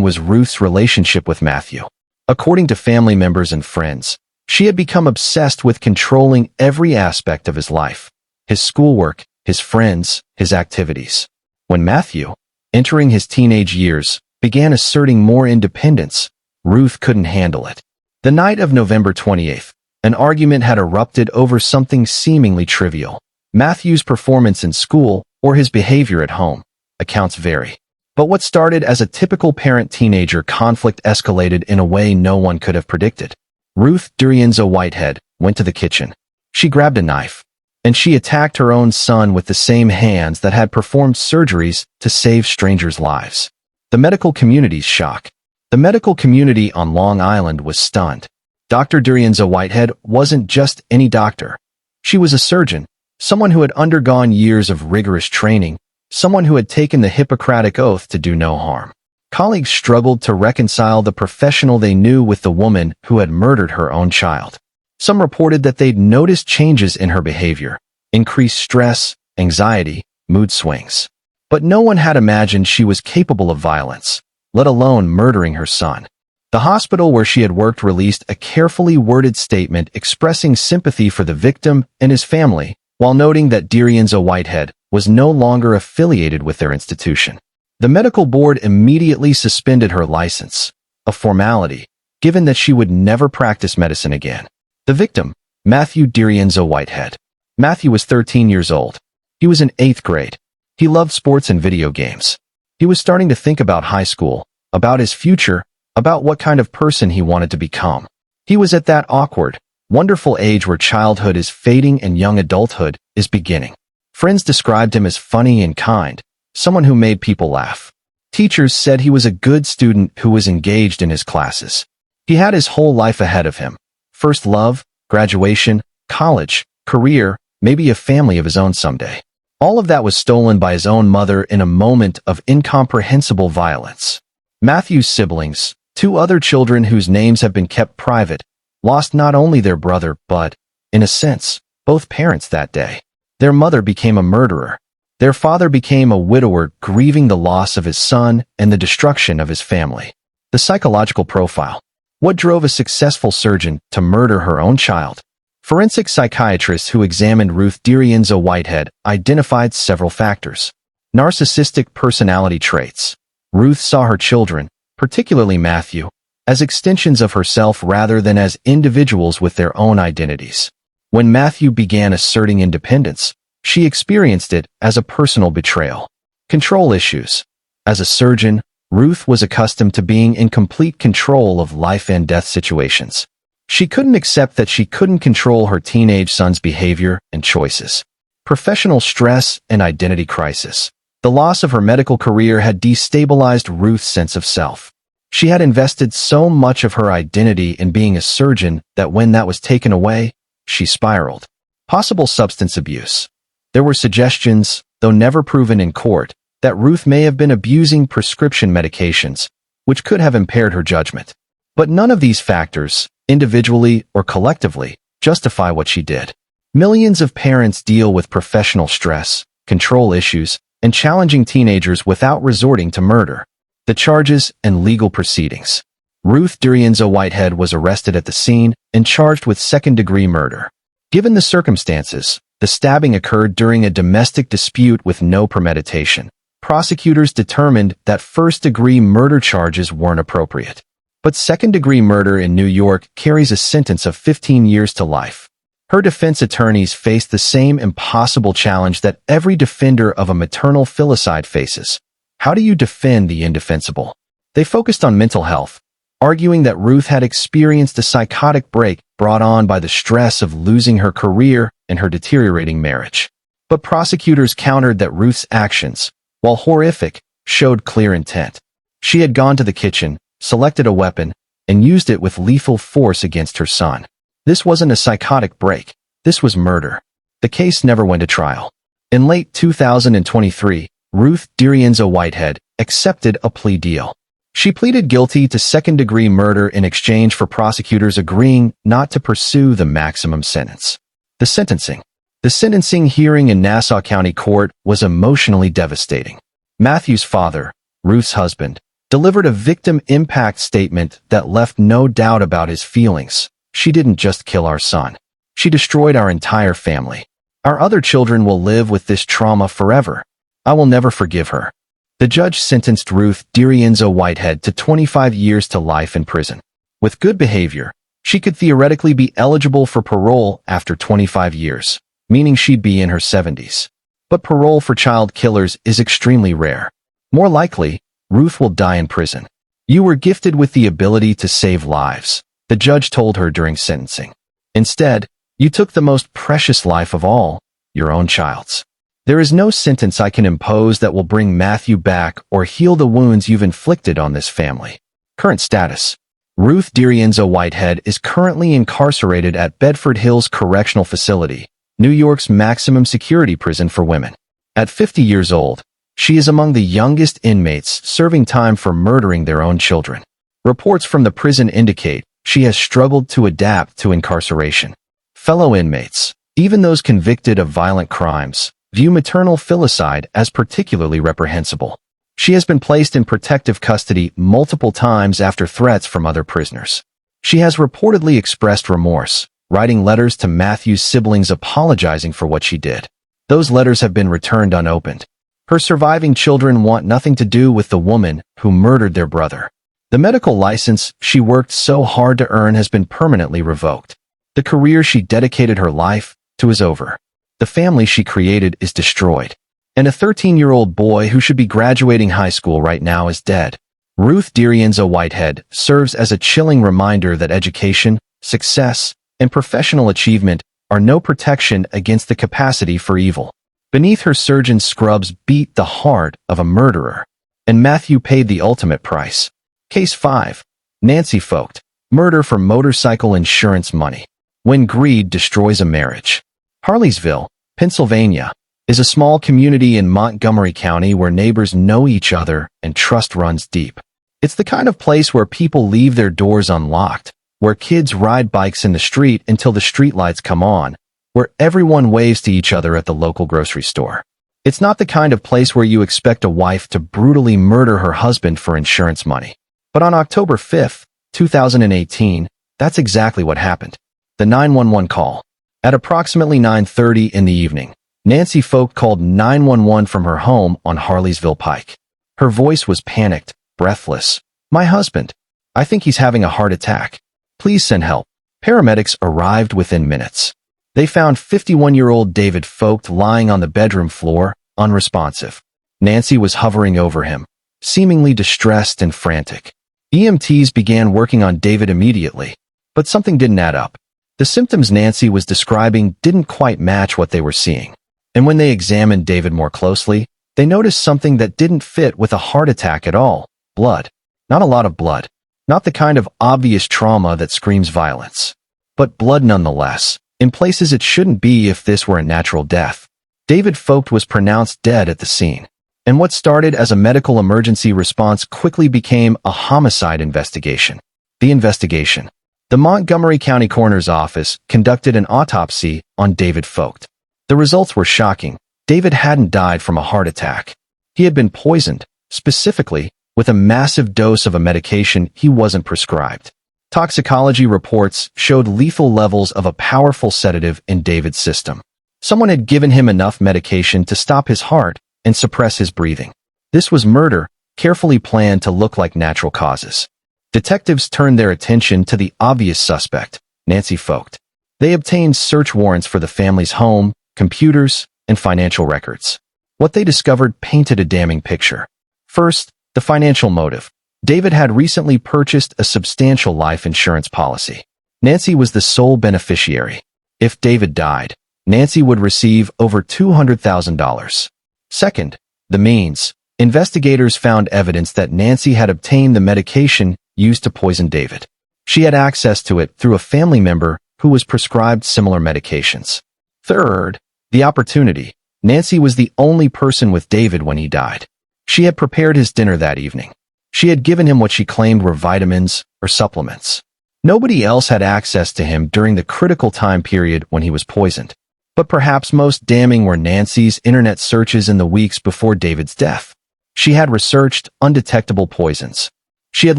was Ruth's relationship with Matthew. According to family members and friends, she had become obsessed with controlling every aspect of his life, his schoolwork, his friends, his activities. When Matthew, entering his teenage years, began asserting more independence, Ruth couldn't handle it. The night of November 28th, an argument had erupted over something seemingly trivial. Matthew's performance in school or his behavior at home. Accounts vary. But what started as a typical parent-teenager conflict escalated in a way no one could have predicted. Ruth DiRienzo-Whitehead went to the kitchen. She grabbed a knife, and she attacked her own son with the same hands that had performed surgeries to save strangers' lives. The medical community's shock. The medical community on Long Island was stunned. Dr. DiRienzo-Whitehead wasn't just any doctor. She was a surgeon, someone who had undergone years of rigorous training, someone who had taken the Hippocratic Oath to do no harm. Colleagues struggled to reconcile the professional they knew with the woman who had murdered her own child. Some reported that they'd noticed changes in her behavior, increased stress, anxiety, mood swings. But no one had imagined she was capable of violence, let alone murdering her son. The hospital where she had worked released a carefully worded statement expressing sympathy for the victim and his family, while noting that DiRienzo-Whitehead was no longer affiliated with their institution. The medical board immediately suspended her license, a formality, given that she would never practice medicine again. The victim, Matthew DiRienzo-Whitehead. Matthew was 13 years old. He was in 8th grade. He loved sports and video games. He was starting to think about high school, about his future, about what kind of person he wanted to become. He was at that awkward, wonderful age where childhood is fading and young adulthood is beginning. Friends described him as funny and kind, someone who made people laugh. Teachers said he was a good student who was engaged in his classes. He had his whole life ahead of him. First love, graduation, college, career, maybe a family of his own someday. All of that was stolen by his own mother in a moment of incomprehensible violence. Matthew's siblings, 2 other children whose names have been kept private, lost not only their brother but, in a sense, both parents that day. Their mother became a murderer. Their father became a widower, grieving the loss of his son and the destruction of his family. The psychological profile. What drove a successful surgeon to murder her own child? Forensic psychiatrists who examined Ruth DiRienzo-Whitehead identified several factors. Narcissistic personality traits. Ruth saw her children, particularly Matthew, as extensions of herself rather than as individuals with their own identities. When Matthew began asserting independence, she experienced it as a personal betrayal. Control issues. As a surgeon, Ruth was accustomed to being in complete control of life and death situations. She couldn't accept that she couldn't control her teenage son's behavior and choices. Professional stress and identity crisis. The loss of her medical career had destabilized Ruth's sense of self. She had invested so much of her identity in being a surgeon that when that was taken away, she spiraled. Possible substance abuse. There were suggestions, though never proven in court, that Ruth may have been abusing prescription medications, which could have impaired her judgment. But none of these factors, individually or collectively, justify what she did. Millions of parents deal with professional stress, control issues, and challenging teenagers without resorting to murder. The charges and legal proceedings. Ruth DiRienzo-Whitehead was arrested at the scene and charged with second-degree murder. Given the circumstances, the stabbing occurred during a domestic dispute with no premeditation. Prosecutors determined that first-degree murder charges weren't appropriate. But second-degree murder in New York carries a sentence of 15 years to life. Her defense attorneys faced the same impossible challenge that every defender of a maternal filicide faces. How do you defend the indefensible? They focused on mental health, arguing that Ruth had experienced a psychotic break brought on by the stress of losing her career and her deteriorating marriage. But prosecutors countered that Ruth's actions, while horrific, showed clear intent. She had gone to the kitchen, selected a weapon, and used it with lethal force against her son. This wasn't a psychotic break. This was murder. The case never went to trial. In late 2023, Ruth DiRienzo-Whitehead accepted a plea deal. She pleaded guilty to second-degree murder in exchange for prosecutors agreeing not to pursue the maximum sentence. The sentencing hearing in Nassau County Court was emotionally devastating. Matthew's father, Ruth's husband, delivered a victim impact statement that left no doubt about his feelings. She didn't just kill our son. She destroyed our entire family. Our other children will live with this trauma forever. I will never forgive her. The judge sentenced Ruth DiRienzo-Whitehead to 25 years to life in prison. With good behavior, she could theoretically be eligible for parole after 25 years, meaning she'd be in her 70s. But parole for child killers is extremely rare. More likely, Ruth will die in prison. You were gifted with the ability to save lives, the judge told her during sentencing. Instead, you took the most precious life of all, your own child's. There is no sentence I can impose that will bring Matthew back or heal the wounds you've inflicted on this family. Current status. Ruth DiRienzo-Whitehead is currently incarcerated at Bedford Hills Correctional Facility, New York's maximum security prison for women. At 50 years old, she is among the youngest inmates serving time for murdering their own children. Reports from the prison indicate she has struggled to adapt to incarceration. Fellow inmates, even those convicted of violent crimes, view maternal filicide as particularly reprehensible. She has been placed in protective custody multiple times after threats from other prisoners. She has reportedly expressed remorse, writing letters to Matthew's siblings apologizing for what she did. Those letters have been returned unopened. Her surviving children want nothing to do with the woman who murdered their brother. The medical license she worked so hard to earn has been permanently revoked. The career she dedicated her life to is over. The family she created is destroyed. And a 13-year-old boy who should be graduating high school right now is dead. Ruth DiRienzo-Whitehead serves as a chilling reminder that education, success, and professional achievement are no protection against the capacity for evil. Beneath her surgeon scrubs beat the heart of a murderer. And Matthew paid the ultimate price. Case 5. Nancy Focht. Murder for motorcycle insurance money. When greed destroys a marriage. Harleysville, Pennsylvania, is a small community in Montgomery County where neighbors know each other and trust runs deep. It's the kind of place where people leave their doors unlocked, where kids ride bikes in the street until the streetlights come on, where everyone waves to each other at the local grocery store. It's not the kind of place where you expect a wife to brutally murder her husband for insurance money. But on October 5, 2018, that's exactly what happened. The 911 call. At approximately 9:30 in the evening, Nancy Focht called 911 from her home on Harleysville Pike. Her voice was panicked, breathless. "My husband. I think he's having a heart attack. Please send help." Paramedics arrived within minutes. They found 51-year-old David Focht lying on the bedroom floor, unresponsive. Nancy was hovering over him, seemingly distressed and frantic. EMTs began working on David immediately, but something didn't add up. The symptoms Nancy was describing didn't quite match what they were seeing. And when they examined David more closely, they noticed something that didn't fit with a heart attack at all. Blood. Not a lot of blood. Not the kind of obvious trauma that screams violence. But blood nonetheless, in places it shouldn't be if this were a natural death. David Focht was pronounced dead at the scene. And what started as a medical emergency response quickly became a homicide investigation. The investigation. The Montgomery County Coroner's Office conducted an autopsy on David Focht. The results were shocking. David hadn't died from a heart attack. He had been poisoned, specifically with a massive dose of a medication he wasn't prescribed. Toxicology reports showed lethal levels of a powerful sedative in David's system. Someone had given him enough medication to stop his heart and suppress his breathing. This was murder, carefully planned to look like natural causes. Detectives turned their attention to the obvious suspect, Nancy Focht. They obtained search warrants for the family's home, computers, and financial records. What they discovered painted a damning picture. First, the financial motive. David had recently purchased a substantial life insurance policy. Nancy was the sole beneficiary. If David died, Nancy would receive over $200,000. Second, the means. Investigators found evidence that Nancy had obtained the medication used to poison David. She had access to it through a family member who was prescribed similar medications. Third, the opportunity. Nancy was the only person with David when he died. She had prepared his dinner that evening. She had given him what she claimed were vitamins or supplements. Nobody else had access to him during the critical time period when he was poisoned. But perhaps most damning were Nancy's internet searches in the weeks before David's death. She had researched undetectable poisons. She had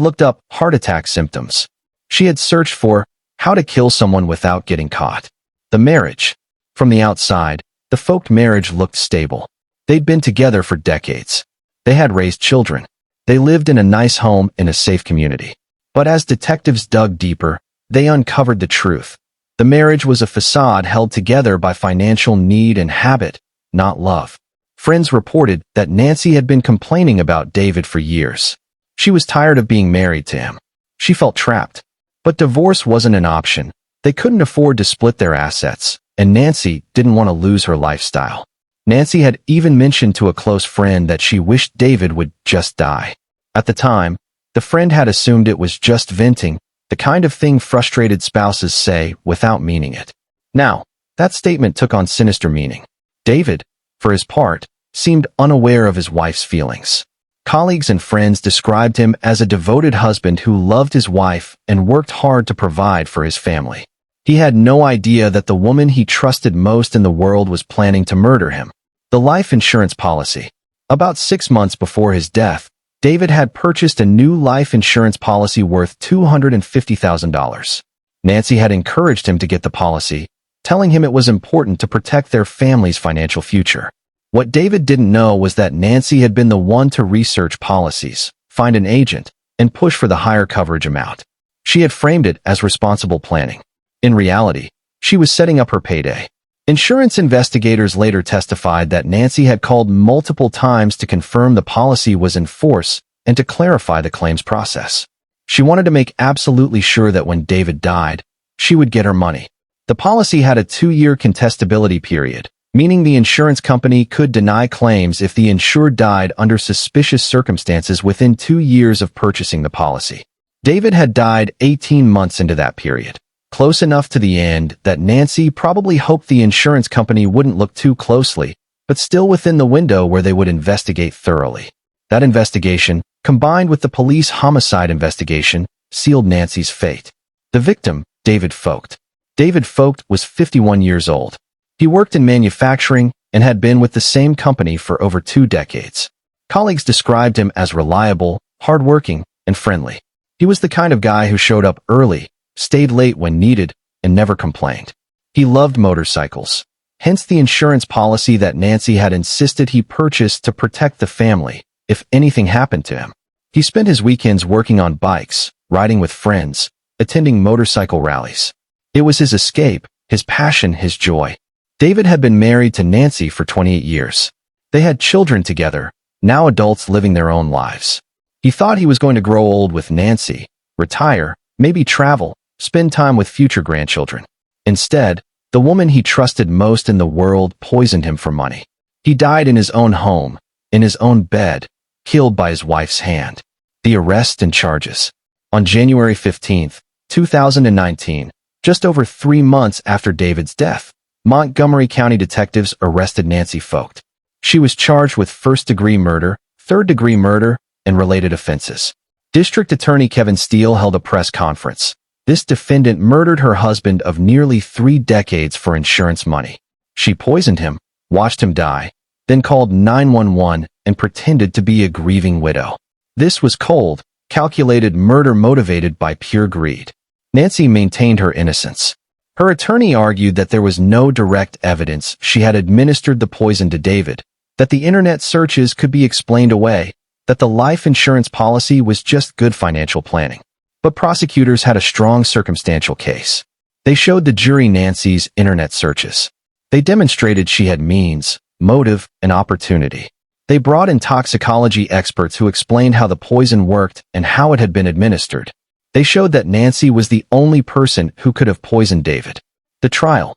looked up heart attack symptoms. She had searched for how to kill someone without getting caught. The marriage. From the outside, the Focht marriage looked stable. They'd been together for decades. They had raised children. They lived in a nice home in a safe community. But as detectives dug deeper, they uncovered the truth. The marriage was a facade held together by financial need and habit, not love. Friends reported that Nancy had been complaining about David for years. She was tired of being married to him. She felt trapped. But divorce wasn't an option. They couldn't afford to split their assets, and Nancy didn't want to lose her lifestyle. Nancy had even mentioned to a close friend that she wished David would just die. At the time, the friend had assumed it was just venting, the kind of thing frustrated spouses say without meaning it. Now, that statement took on sinister meaning. David, for his part, seemed unaware of his wife's feelings. Colleagues and friends described him as a devoted husband who loved his wife and worked hard to provide for his family. He had no idea that the woman he trusted most in the world was planning to murder him. The life insurance policy. About 6 months before his death, David had purchased a new life insurance policy worth $250,000. Nancy had encouraged him to get the policy, telling him it was important to protect their family's financial future. What David didn't know was that Nancy had been the one to research policies, find an agent, and push for the higher coverage amount. She had framed it as responsible planning. In reality, she was setting up her payday. Insurance investigators later testified that Nancy had called multiple times to confirm the policy was in force and to clarify the claims process. She wanted to make absolutely sure that when David died, she would get her money. The policy had a 2-year contestability period, meaning the insurance company could deny claims if the insured died under suspicious circumstances within 2 years of purchasing the policy. David had died 18 months into that period. Close enough to the end that Nancy probably hoped the insurance company wouldn't look too closely, but still within the window where they would investigate thoroughly. That investigation, combined with the police homicide investigation, sealed Nancy's fate. The victim, David Focht. David Focht was 51 years old. He worked in manufacturing and had been with the same company for over 2 decades. Colleagues described him as reliable, hardworking, and friendly. He was the kind of guy who showed up early, stayed late when needed, and never complained. He loved motorcycles. Hence the insurance policy that Nancy had insisted he purchased to protect the family if anything happened to him. He spent his weekends working on bikes, riding with friends, attending motorcycle rallies. It was his escape, his passion, his joy. David had been married to Nancy for 28 years. They had children together, now adults living their own lives. He thought he was going to grow old with Nancy, retire, maybe travel, spend time with future grandchildren. Instead, the woman he trusted most in the world poisoned him for money. He died in his own home, in his own bed, killed by his wife's hand. The arrest and charges. On January 15, 2019, just over 3 months after David's death, Montgomery County detectives arrested Nancy Focht. She was charged with first-degree murder, third-degree murder, and related offenses. District Attorney Kevin Steele held a press conference. This defendant murdered her husband of nearly 3 decades for insurance money. She poisoned him, watched him die, then called 911 and pretended to be a grieving widow. This was cold, calculated murder motivated by pure greed. Nancy maintained her innocence. Her attorney argued that there was no direct evidence she had administered the poison to David, that the internet searches could be explained away, that the life insurance policy was just good financial planning. But prosecutors had a strong circumstantial case. They showed the jury Nancy's internet searches. They demonstrated she had means, motive, and opportunity. They brought in toxicology experts who explained how the poison worked and how it had been administered. They showed that Nancy was the only person who could have poisoned David. The trial,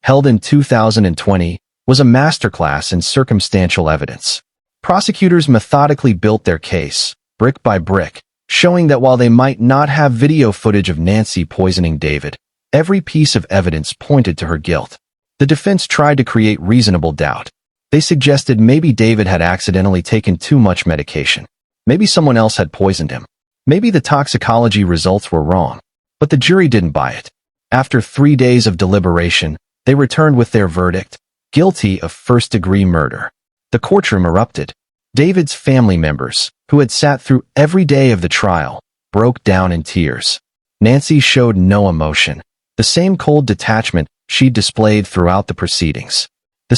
held in 2020, was a masterclass in circumstantial evidence. Prosecutors methodically built their case, brick by brick, showing that while they might not have video footage of Nancy poisoning David, every piece of evidence pointed to her guilt. The defense tried to create reasonable doubt. They suggested maybe David had accidentally taken too much medication. Maybe someone else had poisoned him. Maybe the toxicology results were wrong. But the jury didn't buy it. After 3 days of deliberation, they returned with their verdict, guilty of first-degree murder. The courtroom erupted. David's family members, who had sat through every day of the trial, broke down in tears. Nancy showed no emotion, the same cold detachment she displayed throughout the proceedings. The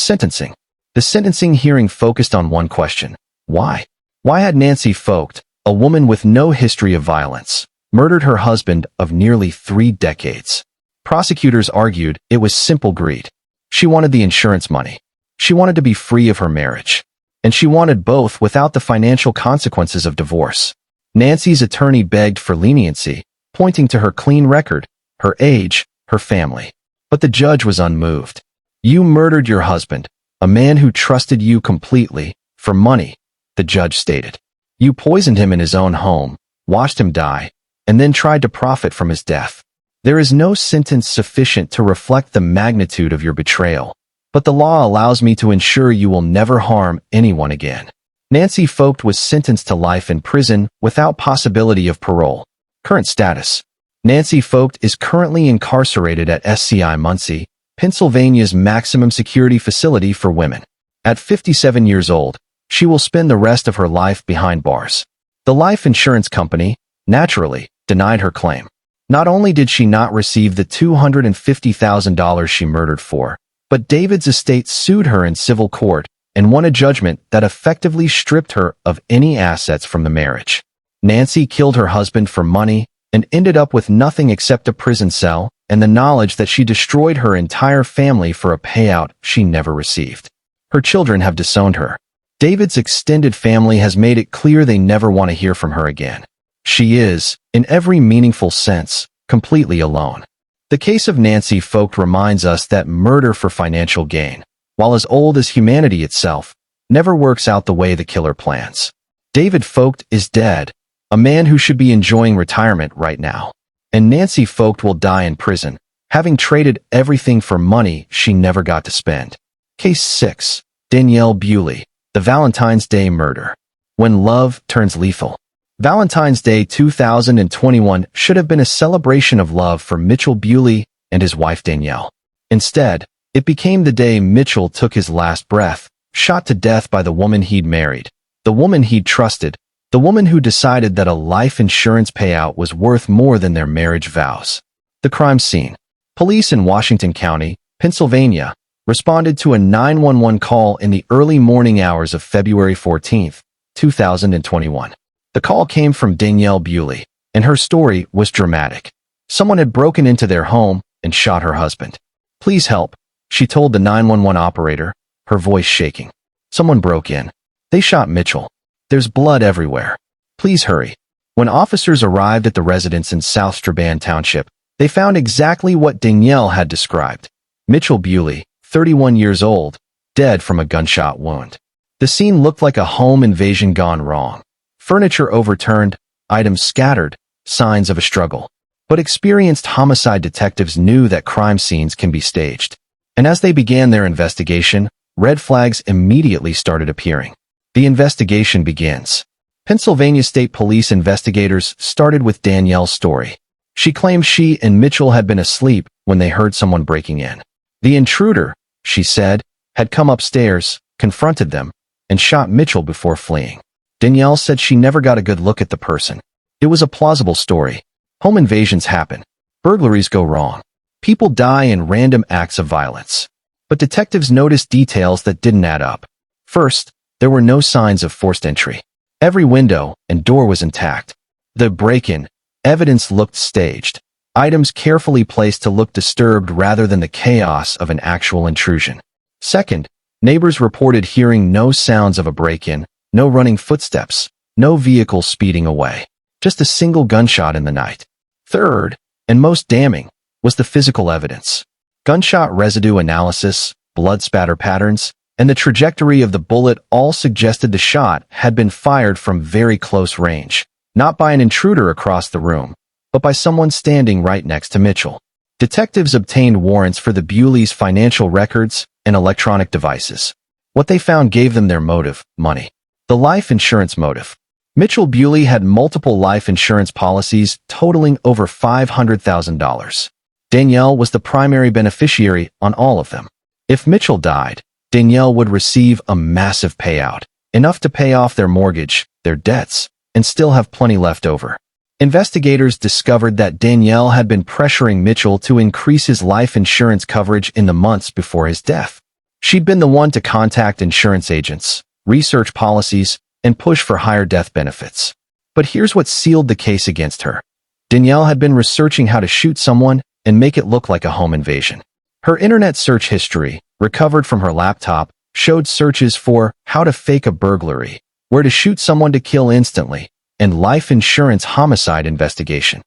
sentencing hearing focused on one question: why? Why had Nancy Focht, a woman with no history of violence, murdered her husband of nearly 3 decades? Prosecutors argued it was simple greed. She wanted the insurance money. She wanted to be free of her marriage. And she wanted both without the financial consequences of divorce. Nancy's attorney begged for leniency, pointing to her clean record, her age, her family. But the judge was unmoved. "You murdered your husband, a man who trusted you completely, for money," the judge stated. "You poisoned him in his own home, watched him die, and then tried to profit from his death. There is no sentence sufficient to reflect the magnitude of your betrayal. But the law allows me to ensure you will never harm anyone again." Nancy Focht was sentenced to life in prison without possibility of parole. Current status: Nancy Focht is currently incarcerated at SCI Muncie, Pennsylvania's maximum security facility for women. At 57 years old, she will spend the rest of her life behind bars. The life insurance company, naturally, denied her claim. Not only did she not receive the $250,000 she murdered for, but David's estate sued her in civil court and won a judgment that effectively stripped her of any assets from the marriage. Nancy killed her husband for money and ended up with nothing except a prison cell and the knowledge that she destroyed her entire family for a payout she never received. Her children have disowned her. David's extended family has made it clear they never want to hear from her again. She is, in every meaningful sense, completely alone. The case of Nancy Focht reminds us that murder for financial gain, while as old as humanity itself, never works out the way the killer plans. David Focht is dead, a man who should be enjoying retirement right now. And Nancy Focht will die in prison, having traded everything for money she never got to spend. Case 6. Danielle Bewley, the Valentine's Day murder. When love turns lethal. Valentine's Day 2021 should have been a celebration of love for Mitchell Bewley and his wife Danielle. Instead, it became the day Mitchell took his last breath, shot to death by the woman he'd married, the woman he'd trusted, the woman who decided that a life insurance payout was worth more than their marriage vows. The crime scene. Police in Washington County, Pennsylvania, responded to a 911 call in the early morning hours of February 14, 2021. The call came from Danielle Bewley, and her story was dramatic. Someone had broken into their home and shot her husband. "Please help," she told the 911 operator, her voice shaking. "Someone broke in. They shot Mitchell. There's blood everywhere. Please hurry." When officers arrived at the residence in South Strabane Township, they found exactly what Danielle had described. Mitchell Bewley, 31 years old, dead from a gunshot wound. The scene looked like a home invasion gone wrong. Furniture overturned, items scattered, signs of a struggle. But experienced homicide detectives knew that crime scenes can be staged. And as they began their investigation, red flags immediately started appearing. The investigation begins. Pennsylvania State Police investigators started with Danielle's story. She claimed she and Mitchell had been asleep when they heard someone breaking in. The intruder, she said, had come upstairs, confronted them, and shot Mitchell before fleeing. Danielle said she never got a good look at the person. It was a plausible story. Home invasions happen. Burglaries go wrong. People die in random acts of violence. But detectives noticed details that didn't add up. First, there were no signs of forced entry. Every window and door was intact. The break-in evidence looked staged. Items carefully placed to look disturbed rather than the chaos of an actual intrusion. Second, neighbors reported hearing no sounds of a break-in, no running footsteps, no vehicle speeding away. Just a single gunshot in the night. Third, and most damning, was the physical evidence. Gunshot residue analysis, blood spatter patterns, and the trajectory of the bullet all suggested the shot had been fired from very close range, not by an intruder across the room, but by someone standing right next to Mitchell. Detectives obtained warrants for the Bewleys' financial records and electronic devices. What they found gave them their motive, money. The life insurance motive. Mitchell Bewley had multiple life insurance policies totaling over $500,000. Danielle was the primary beneficiary on all of them. If Mitchell died, Danielle would receive a massive payout, enough to pay off their mortgage, their debts, and still have plenty left over. Investigators discovered that Danielle had been pressuring Mitchell to increase his life insurance coverage in the months before his death. She'd been the one to contact insurance agents, research policies, and push for higher death benefits. But here's what sealed the case against her. Danielle had been researching how to shoot someone and make it look like a home invasion. Her internet search history, recovered from her laptop, showed searches for how to fake a burglary, where to shoot someone to kill instantly, and life insurance homicide investigation.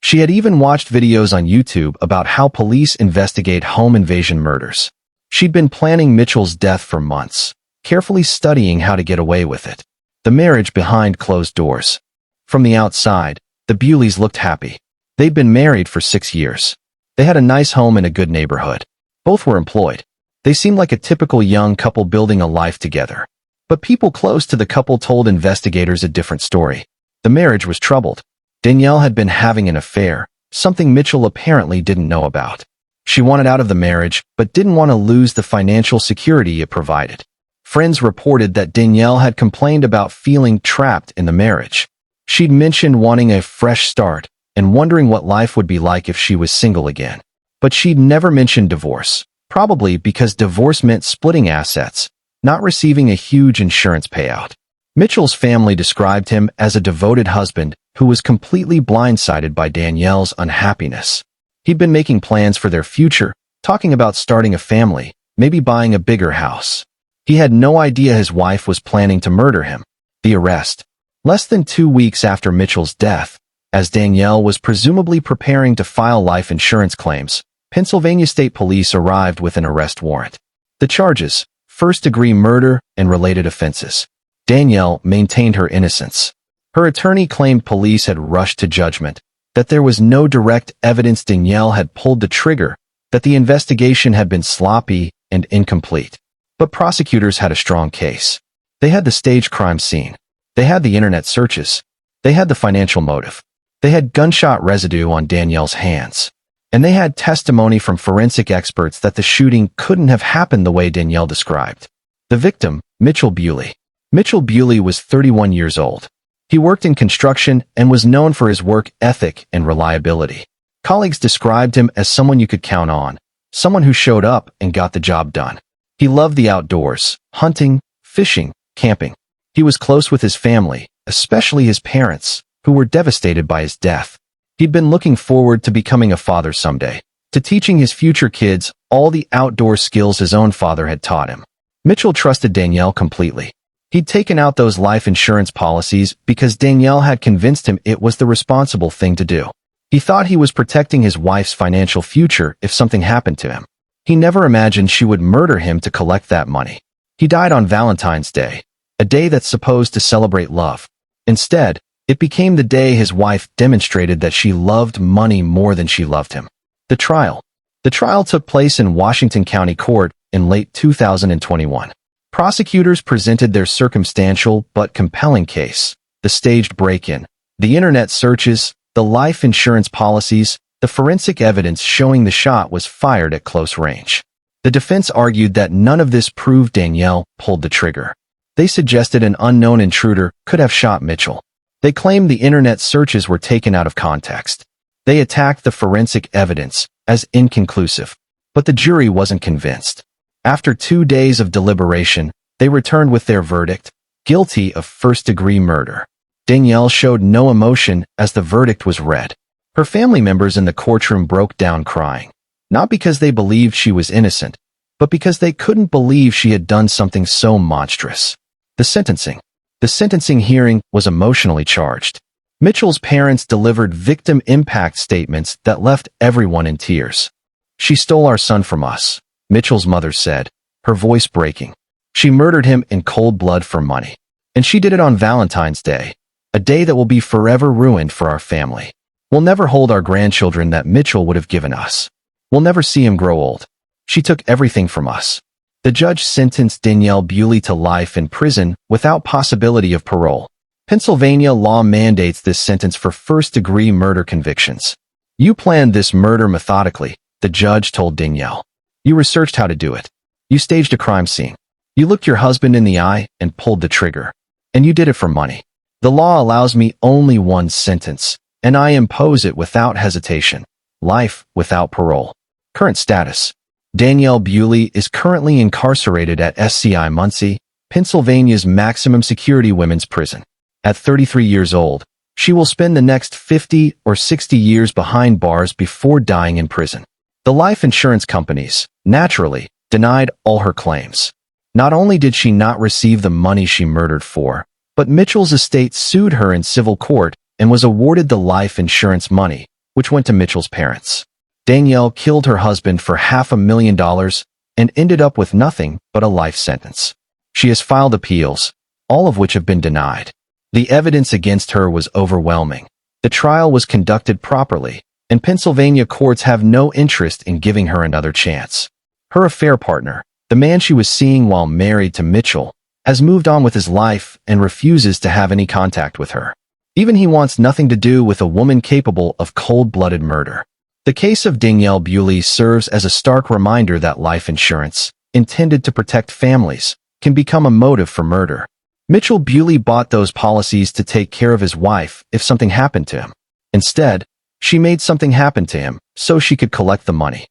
She had even watched videos on YouTube about how police investigate home invasion murders. She'd been planning Mitchell's death for months, carefully studying how to get away with it. The marriage behind closed doors. From the outside, the Bewleys looked happy. They'd been married for 6 years. They had a nice home in a good neighborhood. Both were employed. They seemed like a typical young couple building a life together. But people close to the couple told investigators a different story. The marriage was troubled. Danielle had been having an affair, something Mitchell apparently didn't know about. She wanted out of the marriage, but didn't want to lose the financial security it provided. Friends reported that Danielle had complained about feeling trapped in the marriage. She'd mentioned wanting a fresh start and wondering what life would be like if she was single again. But she'd never mentioned divorce, probably because divorce meant splitting assets, not receiving a huge insurance payout. Mitchell's family described him as a devoted husband who was completely blindsided by Danielle's unhappiness. He'd been making plans for their future, talking about starting a family, maybe buying a bigger house. He had no idea his wife was planning to murder him. The arrest. Less than 2 weeks after Mitchell's death, as Danielle was presumably preparing to file life insurance claims, Pennsylvania State Police arrived with an arrest warrant. The charges: first-degree murder and related offenses. Danielle maintained her innocence. Her attorney claimed police had rushed to judgment, that there was no direct evidence Danielle had pulled the trigger, that the investigation had been sloppy and incomplete. But prosecutors had a strong case. They had the staged crime scene. They had the internet searches. They had the financial motive. They had gunshot residue on Danielle's hands. And they had testimony from forensic experts that the shooting couldn't have happened the way Danielle described. The victim, Mitchell Bewley. Mitchell Bewley was 31 years old. He worked in construction and was known for his work ethic and reliability. Colleagues described him as someone you could count on, someone who showed up and got the job done. He loved the outdoors, hunting, fishing, camping. He was close with his family, especially his parents, who were devastated by his death. He'd been looking forward to becoming a father someday, to teaching his future kids all the outdoor skills his own father had taught him. Mitchell trusted Danielle completely. He'd taken out those life insurance policies because Danielle had convinced him it was the responsible thing to do. He thought he was protecting his wife's financial future if something happened to him. He never imagined she would murder him to collect that money. He died on Valentine's Day, a day that's supposed to celebrate love. Instead, it became the day his wife demonstrated that she loved money more than she loved him. The trial. The trial took place in Washington County Court in late 2021. Prosecutors presented their circumstantial but compelling case: the staged break-in, the internet searches, the life insurance policies, the forensic evidence showing the shot was fired at close range. The defense argued that none of this proved Danielle pulled the trigger. They suggested an unknown intruder could have shot Mitchell. They claimed the internet searches were taken out of context. They attacked the forensic evidence as inconclusive. But the jury wasn't convinced. After 2 days of deliberation, they returned with their verdict, guilty of first-degree murder. Danielle showed no emotion as the verdict was read. Her family members in the courtroom broke down crying, not because they believed she was innocent, but because they couldn't believe she had done something so monstrous. The sentencing hearing was emotionally charged. Mitchell's parents delivered victim impact statements that left everyone in tears. "She stole our son from us," Mitchell's mother said, her voice breaking. "She murdered him in cold blood for money. And she did it on Valentine's Day, a day that will be forever ruined for our family. We'll never hold our grandchildren that Mitchell would have given us. We'll never see him grow old. She took everything from us." The judge sentenced Danielle Bewley to life in prison without possibility of parole. Pennsylvania law mandates this sentence for first-degree murder convictions. "You planned this murder methodically," the judge told Danielle. "You researched how to do it. You staged a crime scene. You looked your husband in the eye and pulled the trigger. And you did it for money. The law allows me only one sentence, and I impose it without hesitation. Life without parole." Current status. Danielle Bewley is currently incarcerated at SCI Muncie, Pennsylvania's maximum security women's prison. At 33 years old, she will spend the next 50 or 60 years behind bars before dying in prison. The life insurance companies, naturally, denied all her claims. Not only did she not receive the money she murdered for, but Mitchell's estate sued her in civil court and was awarded the life insurance money, which went to Mitchell's parents. Danielle killed her husband for $500,000 and ended up with nothing but a life sentence. She has filed appeals, all of which have been denied. The evidence against her was overwhelming. The trial was conducted properly, and Pennsylvania courts have no interest in giving her another chance. Her affair partner, the man she was seeing while married to Mitchell, has moved on with his life and refuses to have any contact with her. Even he wants nothing to do with a woman capable of cold-blooded murder. The case of Danielle Bewley serves as a stark reminder that life insurance, intended to protect families, can become a motive for murder. Mitchell Bewley bought those policies to take care of his wife if something happened to him. Instead, she made something happen to him so she could collect the money.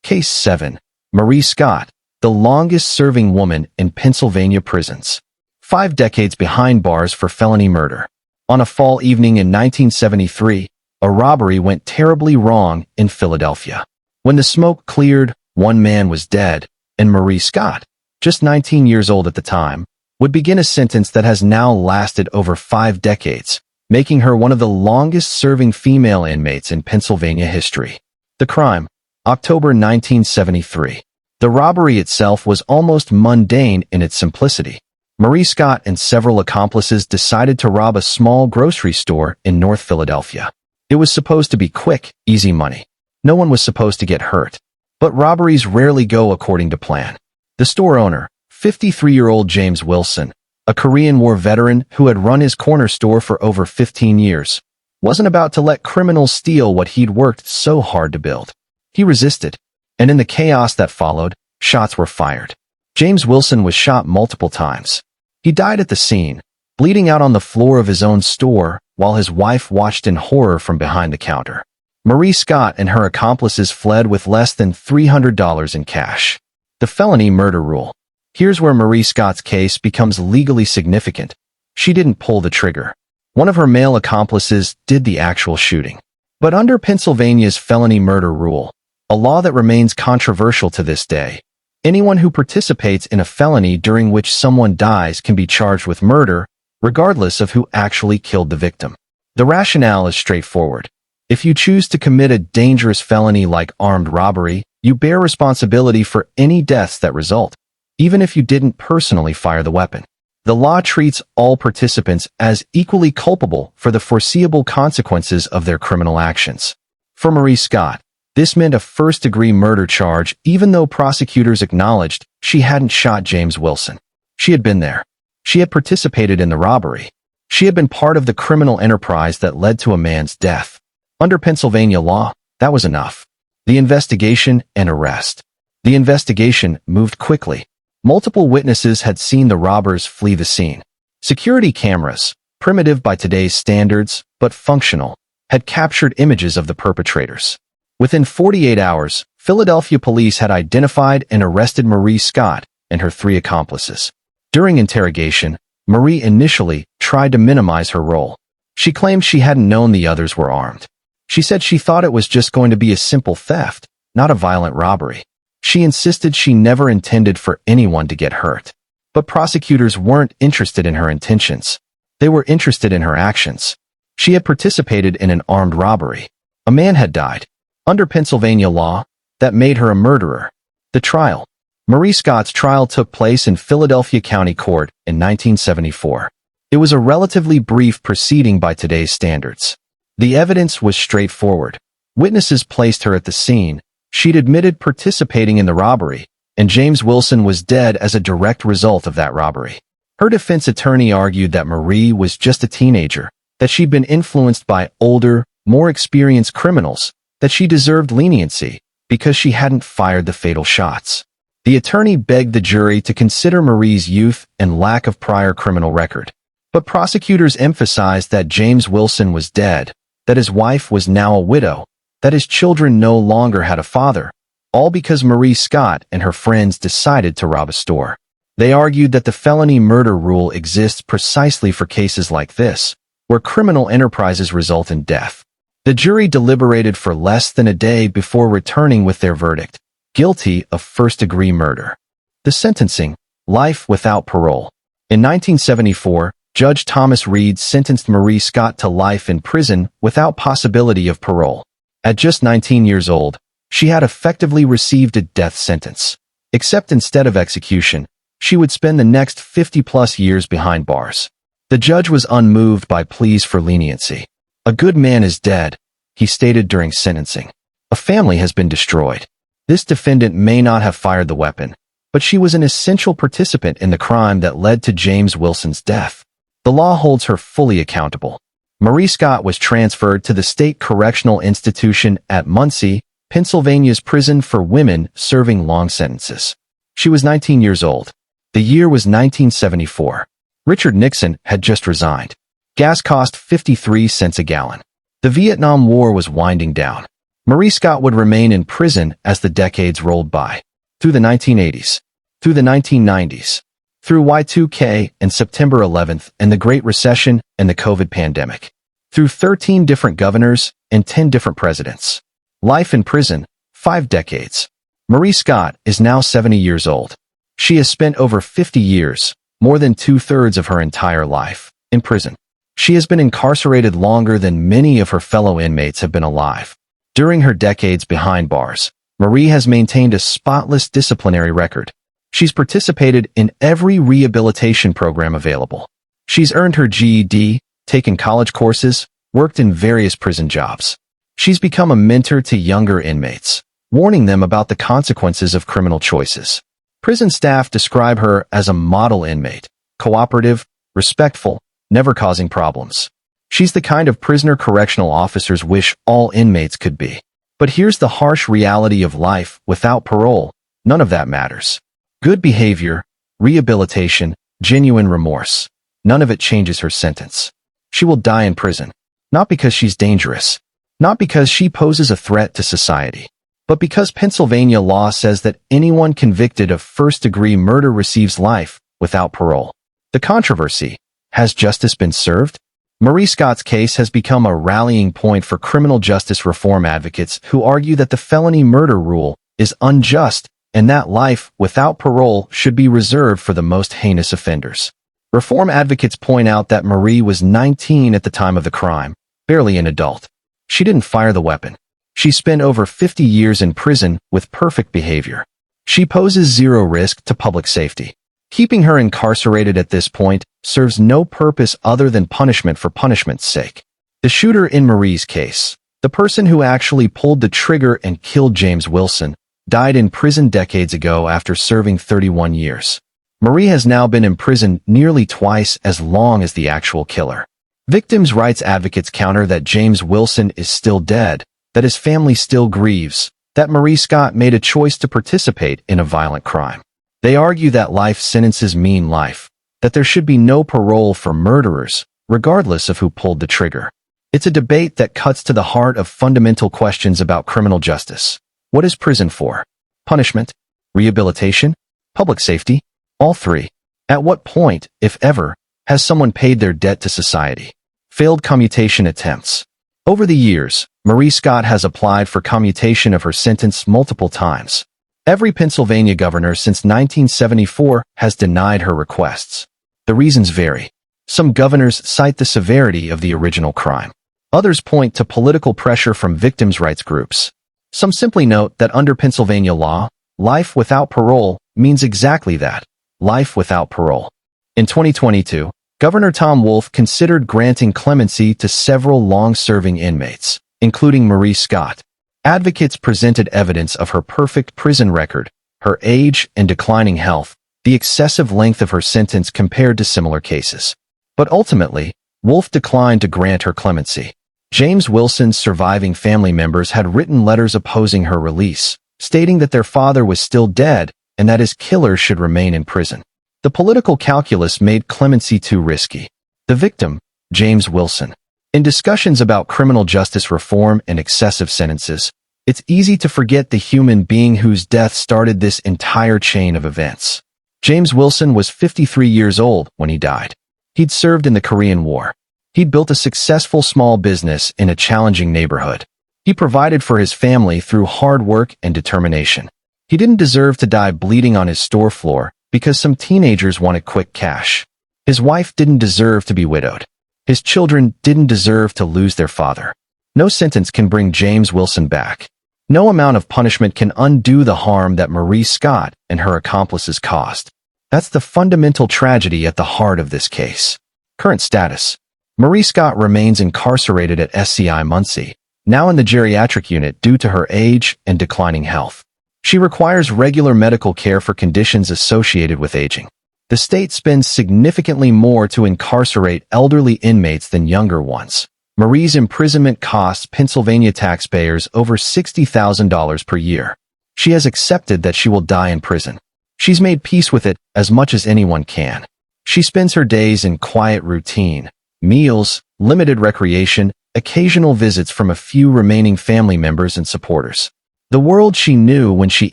Case 7. Marie Scott, the longest-serving woman in Pennsylvania prisons. 5 decades behind bars for felony murder. On a fall evening in 1973, a robbery went terribly wrong in Philadelphia. When the smoke cleared, one man was dead, and Marie Scott, just 19 years old at the time, would begin a sentence that has now lasted over 5 decades, making her one of the longest-serving female inmates in Pennsylvania history. The crime, October 1973. The robbery itself was almost mundane in its simplicity. Marie Scott and several accomplices decided to rob a small grocery store in North Philadelphia. It was supposed to be quick, easy money. No one was supposed to get hurt. But robberies rarely go according to plan. The store owner, 53-year-old James Wilson, a Korean War veteran who had run his corner store for over 15 years, wasn't about to let criminals steal what he'd worked so hard to build. He resisted, and in the chaos that followed, shots were fired. James Wilson was shot multiple times. He died at the scene, bleeding out on the floor of his own store, while his wife watched in horror from behind the counter. Marie Scott and her accomplices fled with less than $300 in cash. The felony murder rule. Here's where Marie Scott's case becomes legally significant. She didn't pull the trigger. One of her male accomplices did the actual shooting. But under Pennsylvania's felony murder rule, a law that remains controversial to this day, anyone who participates in a felony during which someone dies can be charged with murder, regardless of who actually killed the victim. The rationale is straightforward. If you choose to commit a dangerous felony like armed robbery, you bear responsibility for any deaths that result, even if you didn't personally fire the weapon. The law treats all participants as equally culpable for the foreseeable consequences of their criminal actions. For Marie Scott, this meant a first-degree murder charge even though prosecutors acknowledged she hadn't shot James Wilson. She had been there. She had participated in the robbery. She had been part of the criminal enterprise that led to a man's death. Under Pennsylvania law, that was enough. The investigation and arrest. The investigation moved quickly. Multiple witnesses had seen the robbers flee the scene. Security cameras, primitive by today's standards, but functional, had captured images of the perpetrators. Within 48 hours, Philadelphia police had identified and arrested Marie Scott and her 3 accomplices. During interrogation, Marie initially tried to minimize her role. She claimed she hadn't known the others were armed. She said she thought it was just going to be a simple theft, not a violent robbery. She insisted she never intended for anyone to get hurt. But prosecutors weren't interested in her intentions. They were interested in her actions. She had participated in an armed robbery. A man had died. Under Pennsylvania law, that made her a murderer. The trial. Marie Scott's trial took place in Philadelphia County Court in 1974. It was a relatively brief proceeding by today's standards. The evidence was straightforward. Witnesses placed her at the scene. She'd admitted participating in the robbery, and James Wilson was dead as a direct result of that robbery. Her defense attorney argued that Marie was just a teenager, that she'd been influenced by older, more experienced criminals, that she deserved leniency because she hadn't fired the fatal shots. The attorney begged the jury to consider Marie's youth and lack of prior criminal record. But prosecutors emphasized that James Wilson was dead, that his wife was now a widow, that his children no longer had a father, all because Marie Scott and her friends decided to rob a store. They argued that the felony murder rule exists precisely for cases like this, where criminal enterprises result in death. The jury deliberated for less than a day before returning with their verdict: guilty of first-degree murder. The sentencing: life without parole. In 1974, Judge Thomas Reed sentenced Marie Scott to life in prison without possibility of parole. At just 19 years old, she had effectively received a death sentence. Except instead of execution, she would spend the next 50-plus years behind bars. The judge was unmoved by pleas for leniency. "A good man is dead," he stated during sentencing. "A family has been destroyed. This defendant may not have fired the weapon, but she was an essential participant in the crime that led to James Wilson's death. The law holds her fully accountable." Marie Scott was transferred to the State Correctional Institution at Muncie, Pennsylvania's prison for women serving long sentences. She was 19 years old. The year was 1974. Richard Nixon had just resigned. Gas cost 53 cents a gallon. The Vietnam War was winding down. Marie Scott would remain in prison as the decades rolled by. Through the 1980s. Through the 1990s. Through Y2K and September 11th and the Great Recession and the COVID pandemic. Through 13 different governors and 10 different presidents. Life in prison, 5 decades. Marie Scott is now 70 years old. She has spent over 50 years, more than 2/3 of her entire life, in prison. She has been incarcerated longer than many of her fellow inmates have been alive. During her decades behind bars, Marie has maintained a spotless disciplinary record. She's participated in every rehabilitation program available. She's earned her GED, taken college courses, worked in various prison jobs. She's become a mentor to younger inmates, warning them about the consequences of criminal choices. Prison staff describe her as a model inmate, cooperative, respectful, never causing problems. She's the kind of prisoner correctional officers wish all inmates could be. But here's the harsh reality of life without parole: none of that matters. Good behavior, rehabilitation, genuine remorse. None of it changes her sentence. She will die in prison. Not because she's dangerous. Not because she poses a threat to society. But because Pennsylvania law says that anyone convicted of first-degree murder receives life without parole. The controversy: has justice been served? Marie Scott's case has become a rallying point for criminal justice reform advocates who argue that the felony murder rule is unjust and that life without parole should be reserved for the most heinous offenders. Reform advocates point out that Marie was 19 at the time of the crime, barely an adult. She didn't fire the weapon. She spent over 50 years in prison with perfect behavior. She poses zero risk to public safety. Keeping her incarcerated at this point serves no purpose other than punishment for punishment's sake. The shooter in Marie's case, the person who actually pulled the trigger and killed James Wilson, died in prison decades ago after serving 31 years. Marie has now been in prison nearly twice as long as the actual killer. Victims' rights advocates counter that James Wilson is still dead, that his family still grieves, that Marie Scott made a choice to participate in a violent crime. They argue that life sentences mean life, that there should be no parole for murderers, regardless of who pulled the trigger. It's a debate that cuts to the heart of fundamental questions about criminal justice. What is prison for? Punishment? Rehabilitation? Public safety? All three. At what point, if ever, has someone paid their debt to society? Failed commutation attempts. Over the years, Marie Scott has applied for commutation of her sentence multiple times. Every Pennsylvania governor since 1974 has denied her requests. The reasons vary. Some governors cite the severity of the original crime. Others point to political pressure from victims' rights groups. Some simply note that under Pennsylvania law, life without parole means exactly that, life without parole. In 2022, Governor Tom Wolf considered granting clemency to several long-serving inmates, including Marie Scott. Advocates presented evidence of her perfect prison record, her age and declining health, the excessive length of her sentence compared to similar cases. But ultimately, Wolf declined to grant her clemency. James Wilson's surviving family members had written letters opposing her release, stating that their father was still dead and that his killer should remain in prison. The political calculus made clemency too risky. The victim, James Wilson. In discussions about criminal justice reform and excessive sentences, it's easy to forget the human being whose death started this entire chain of events. James Wilson was 53 years old when he died. He'd served in the Korean War. He'd built a successful small business in a challenging neighborhood. He provided for his family through hard work and determination. He didn't deserve to die bleeding on his store floor because some teenagers wanted quick cash. His wife didn't deserve to be widowed. His children didn't deserve to lose their father. No sentence can bring James Wilson back. No amount of punishment can undo the harm that Marie Scott and her accomplices caused. That's the fundamental tragedy at the heart of this case. Current status. Marie Scott remains incarcerated at SCI Muncie, now in the geriatric unit due to her age and declining health. She requires regular medical care for conditions associated with aging. The state spends significantly more to incarcerate elderly inmates than younger ones. Marie's imprisonment costs Pennsylvania taxpayers over $60,000 per year. She has accepted that she will die in prison. She's made peace with it as much as anyone can. She spends her days in quiet routine, meals, limited recreation, occasional visits from a few remaining family members and supporters. The world she knew when she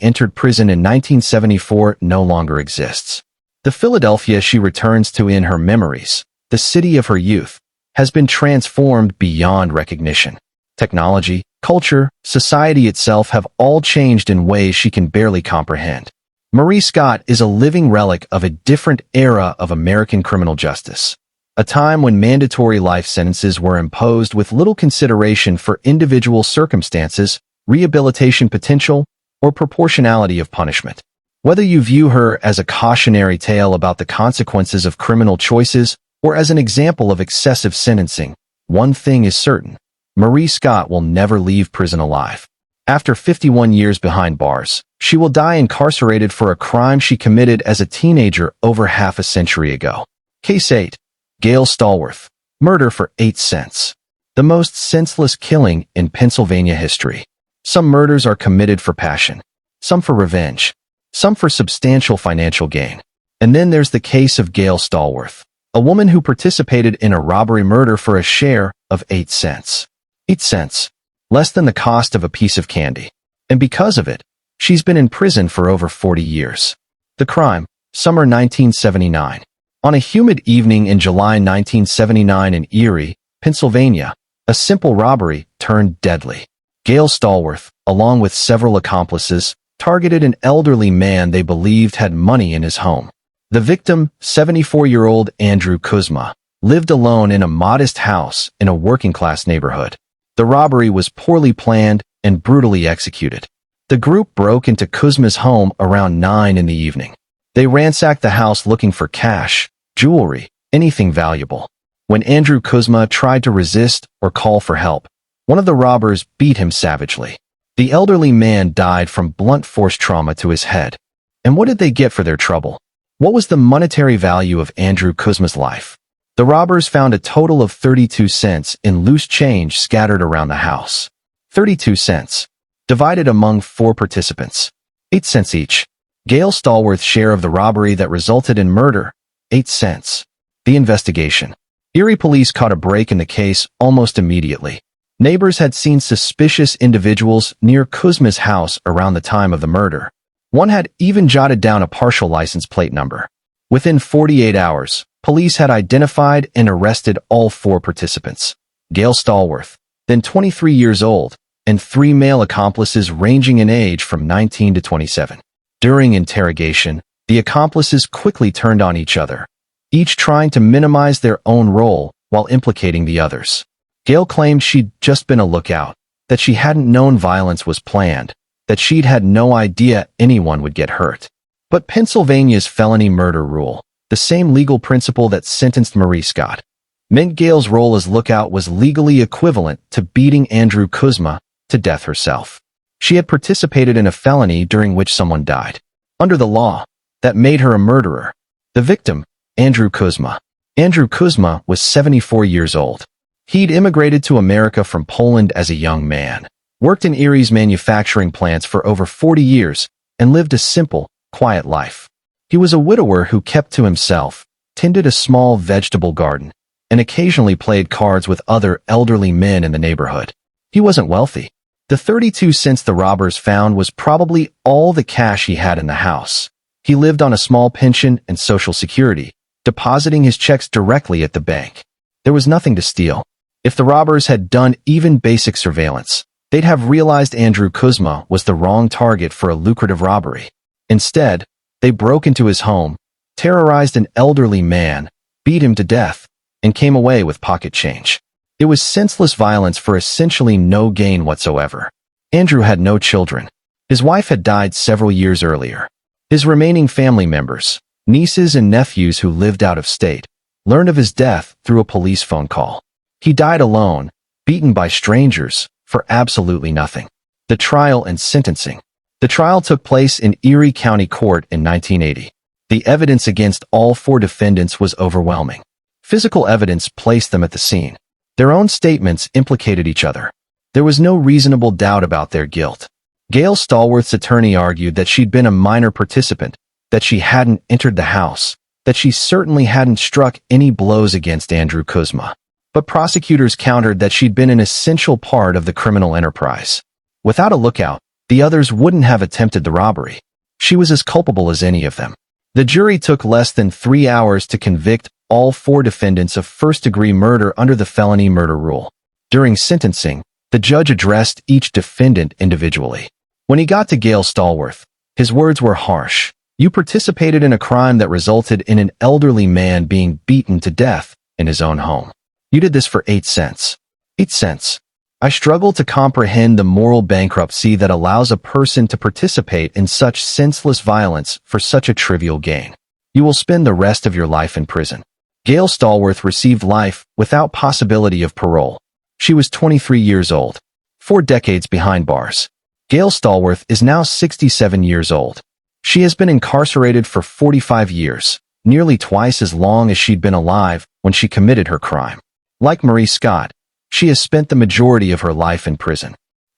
entered prison in 1974 no longer exists. The Philadelphia she returns to in her memories, the city of her youth, has been transformed beyond recognition. Technology, culture, society itself have all changed in ways she can barely comprehend. Marie Scott is a living relic of a different era of American criminal justice, a time when mandatory life sentences were imposed with little consideration for individual circumstances, rehabilitation potential, or proportionality of punishment. Whether you view her as a cautionary tale about the consequences of criminal choices or as an example of excessive sentencing, one thing is certain: Marie Scott will never leave prison alive. After 51 years behind bars, she will die incarcerated for a crime she committed as a teenager over half a century ago. Case 8. Gail Stallworth. Murder for 8 cents. The most senseless killing in Pennsylvania history. Some murders are committed for passion, some for revenge, some for substantial financial gain. And then there's the case of Gail Stallworth, a woman who participated in a robbery murder for a share of 8 cents. 8 cents. Less than the cost of a piece of candy. And because of it, she's been in prison for over 40 years. The crime, summer 1979. On a humid evening in July 1979 in Erie, Pennsylvania, a simple robbery turned deadly. Gail Stallworth, along with several accomplices, targeted an elderly man they believed had money in his home. The victim, 74-year-old Andrew Kuzma, lived alone in a modest house in a working-class neighborhood. The robbery was poorly planned and brutally executed. The group broke into Kuzma's home around 9 in the evening. They ransacked the house looking for cash, jewelry, anything valuable. When Andrew Kuzma tried to resist or call for help, one of the robbers beat him savagely. The elderly man died from blunt force trauma to his head. And what did they get for their trouble? What was the monetary value of Andrew Kuzma's life? The robbers found a total of 32 cents in loose change scattered around the house. 32 cents. Divided among 4 participants. 8 cents each. Gail Stallworth's share of the robbery that resulted in murder, 8 cents. The investigation. Erie police caught a break in the case almost immediately. Neighbors had seen suspicious individuals near Kuzma's house around the time of the murder. One had even jotted down a partial license plate number. Within 48 hours, police had identified and arrested all 4 participants. Gail Stallworth, then 23 years old, and 3 male accomplices ranging in age from 19 to 27. During interrogation, the accomplices quickly turned on each other, each trying to minimize their own role while implicating the others. Gail claimed she'd just been a lookout, that she hadn't known violence was planned, that she'd had no idea anyone would get hurt. But Pennsylvania's felony murder rule, the same legal principle that sentenced Marie Scott, meant Gail's role as lookout was legally equivalent to beating Andrew Kuzma to death herself. She had participated in a felony during which someone died. Under the law, that made her a murderer. The victim, Andrew Kuzma. Andrew Kuzma was 74 years old. He'd immigrated to America from Poland as a young man, worked in Erie's manufacturing plants for over 40 years, and lived a simple, quiet life. He was a widower who kept to himself, tended a small vegetable garden, and occasionally played cards with other elderly men in the neighborhood. He wasn't wealthy. The 32 cents the robbers found was probably all the cash he had in the house. He lived on a small pension and Social Security, depositing his checks directly at the bank. There was nothing to steal. If the robbers had done even basic surveillance, they'd have realized Andrew Kuzma was the wrong target for a lucrative robbery. Instead, they broke into his home, terrorized an elderly man, beat him to death, and came away with pocket change. It was senseless violence for essentially no gain whatsoever. Andrew had no children. His wife had died several years earlier. His remaining family members, nieces and nephews who lived out of state, learned of his death through a police phone call. He died alone, beaten by strangers, for absolutely nothing. The trial and sentencing. The trial took place in Erie County Court in 1980. The evidence against all 4 defendants was overwhelming. Physical evidence placed them at the scene. Their own statements implicated each other. There was no reasonable doubt about their guilt. Gail Stallworth's attorney argued that she'd been a minor participant, that she hadn't entered the house, that she certainly hadn't struck any blows against Andrew Kuzma. But prosecutors countered that she'd been an essential part of the criminal enterprise. Without a lookout, the others wouldn't have attempted the robbery. She was as culpable as any of them. The jury took less than 3 hours to convict all 4 defendants of first-degree murder under the felony murder rule. During sentencing, the judge addressed each defendant individually. When he got to Gail Stallworth, his words were harsh. You participated in a crime that resulted in an elderly man being beaten to death in his own home. You did this for 8 cents. 8 cents. I struggle to comprehend the moral bankruptcy that allows a person to participate in such senseless violence for such a trivial gain. You will spend the rest of your life in prison. Gail Stallworth received life without possibility of parole. She was 23 years old, 4 decades behind bars. Gail Stallworth is now 67 years old. She has been incarcerated for 45 years, nearly twice as long as she'd been alive when she committed her crime. Like Marie Scott, she has spent the majority of her life in prison.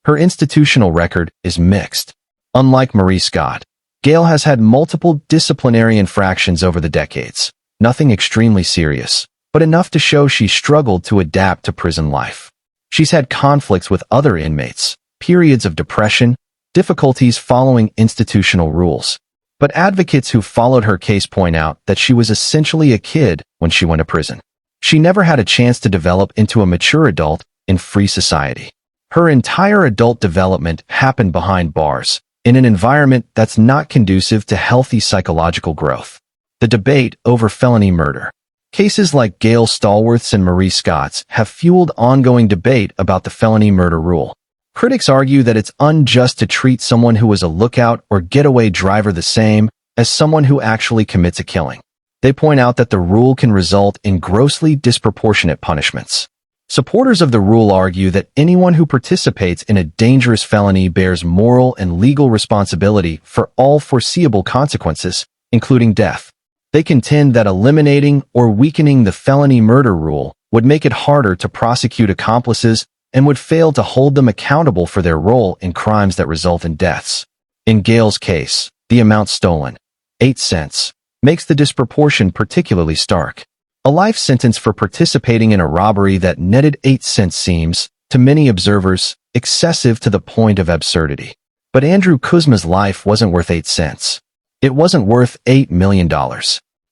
Her institutional record is mixed. Unlike Marie Scott, Gail has had multiple disciplinary infractions over the decades. Nothing extremely serious, but enough to show she struggled to adapt to prison life. She's had conflicts with other inmates, periods of depression, difficulties following institutional rules. But advocates who followed her case point out that she was essentially a kid when she went to prison. She never had a chance to develop into a mature adult in free society. Her entire adult development happened behind bars, in an environment that's not conducive to healthy psychological growth. The debate over felony murder. Cases like Gail Stallworth's and Marie Scott's have fueled ongoing debate about the felony murder rule. Critics argue that it's unjust to treat someone who was a lookout or getaway driver the same as someone who actually commits a killing. They point out that the rule can result in grossly disproportionate punishments. Supporters of the rule argue that anyone who participates in a dangerous felony bears moral and legal responsibility for all foreseeable consequences, including death. They contend that eliminating or weakening the felony murder rule would make it harder to prosecute accomplices and would fail to hold them accountable for their role in crimes that result in deaths. In Gail's case, The amount stolen, 8 cents, makes the disproportion particularly stark. A life sentence for participating in a robbery that netted 8 cents seems, to many observers, excessive to the point of absurdity. But Andrew Kuzma's life wasn't worth 8 cents. It wasn't worth $8 million.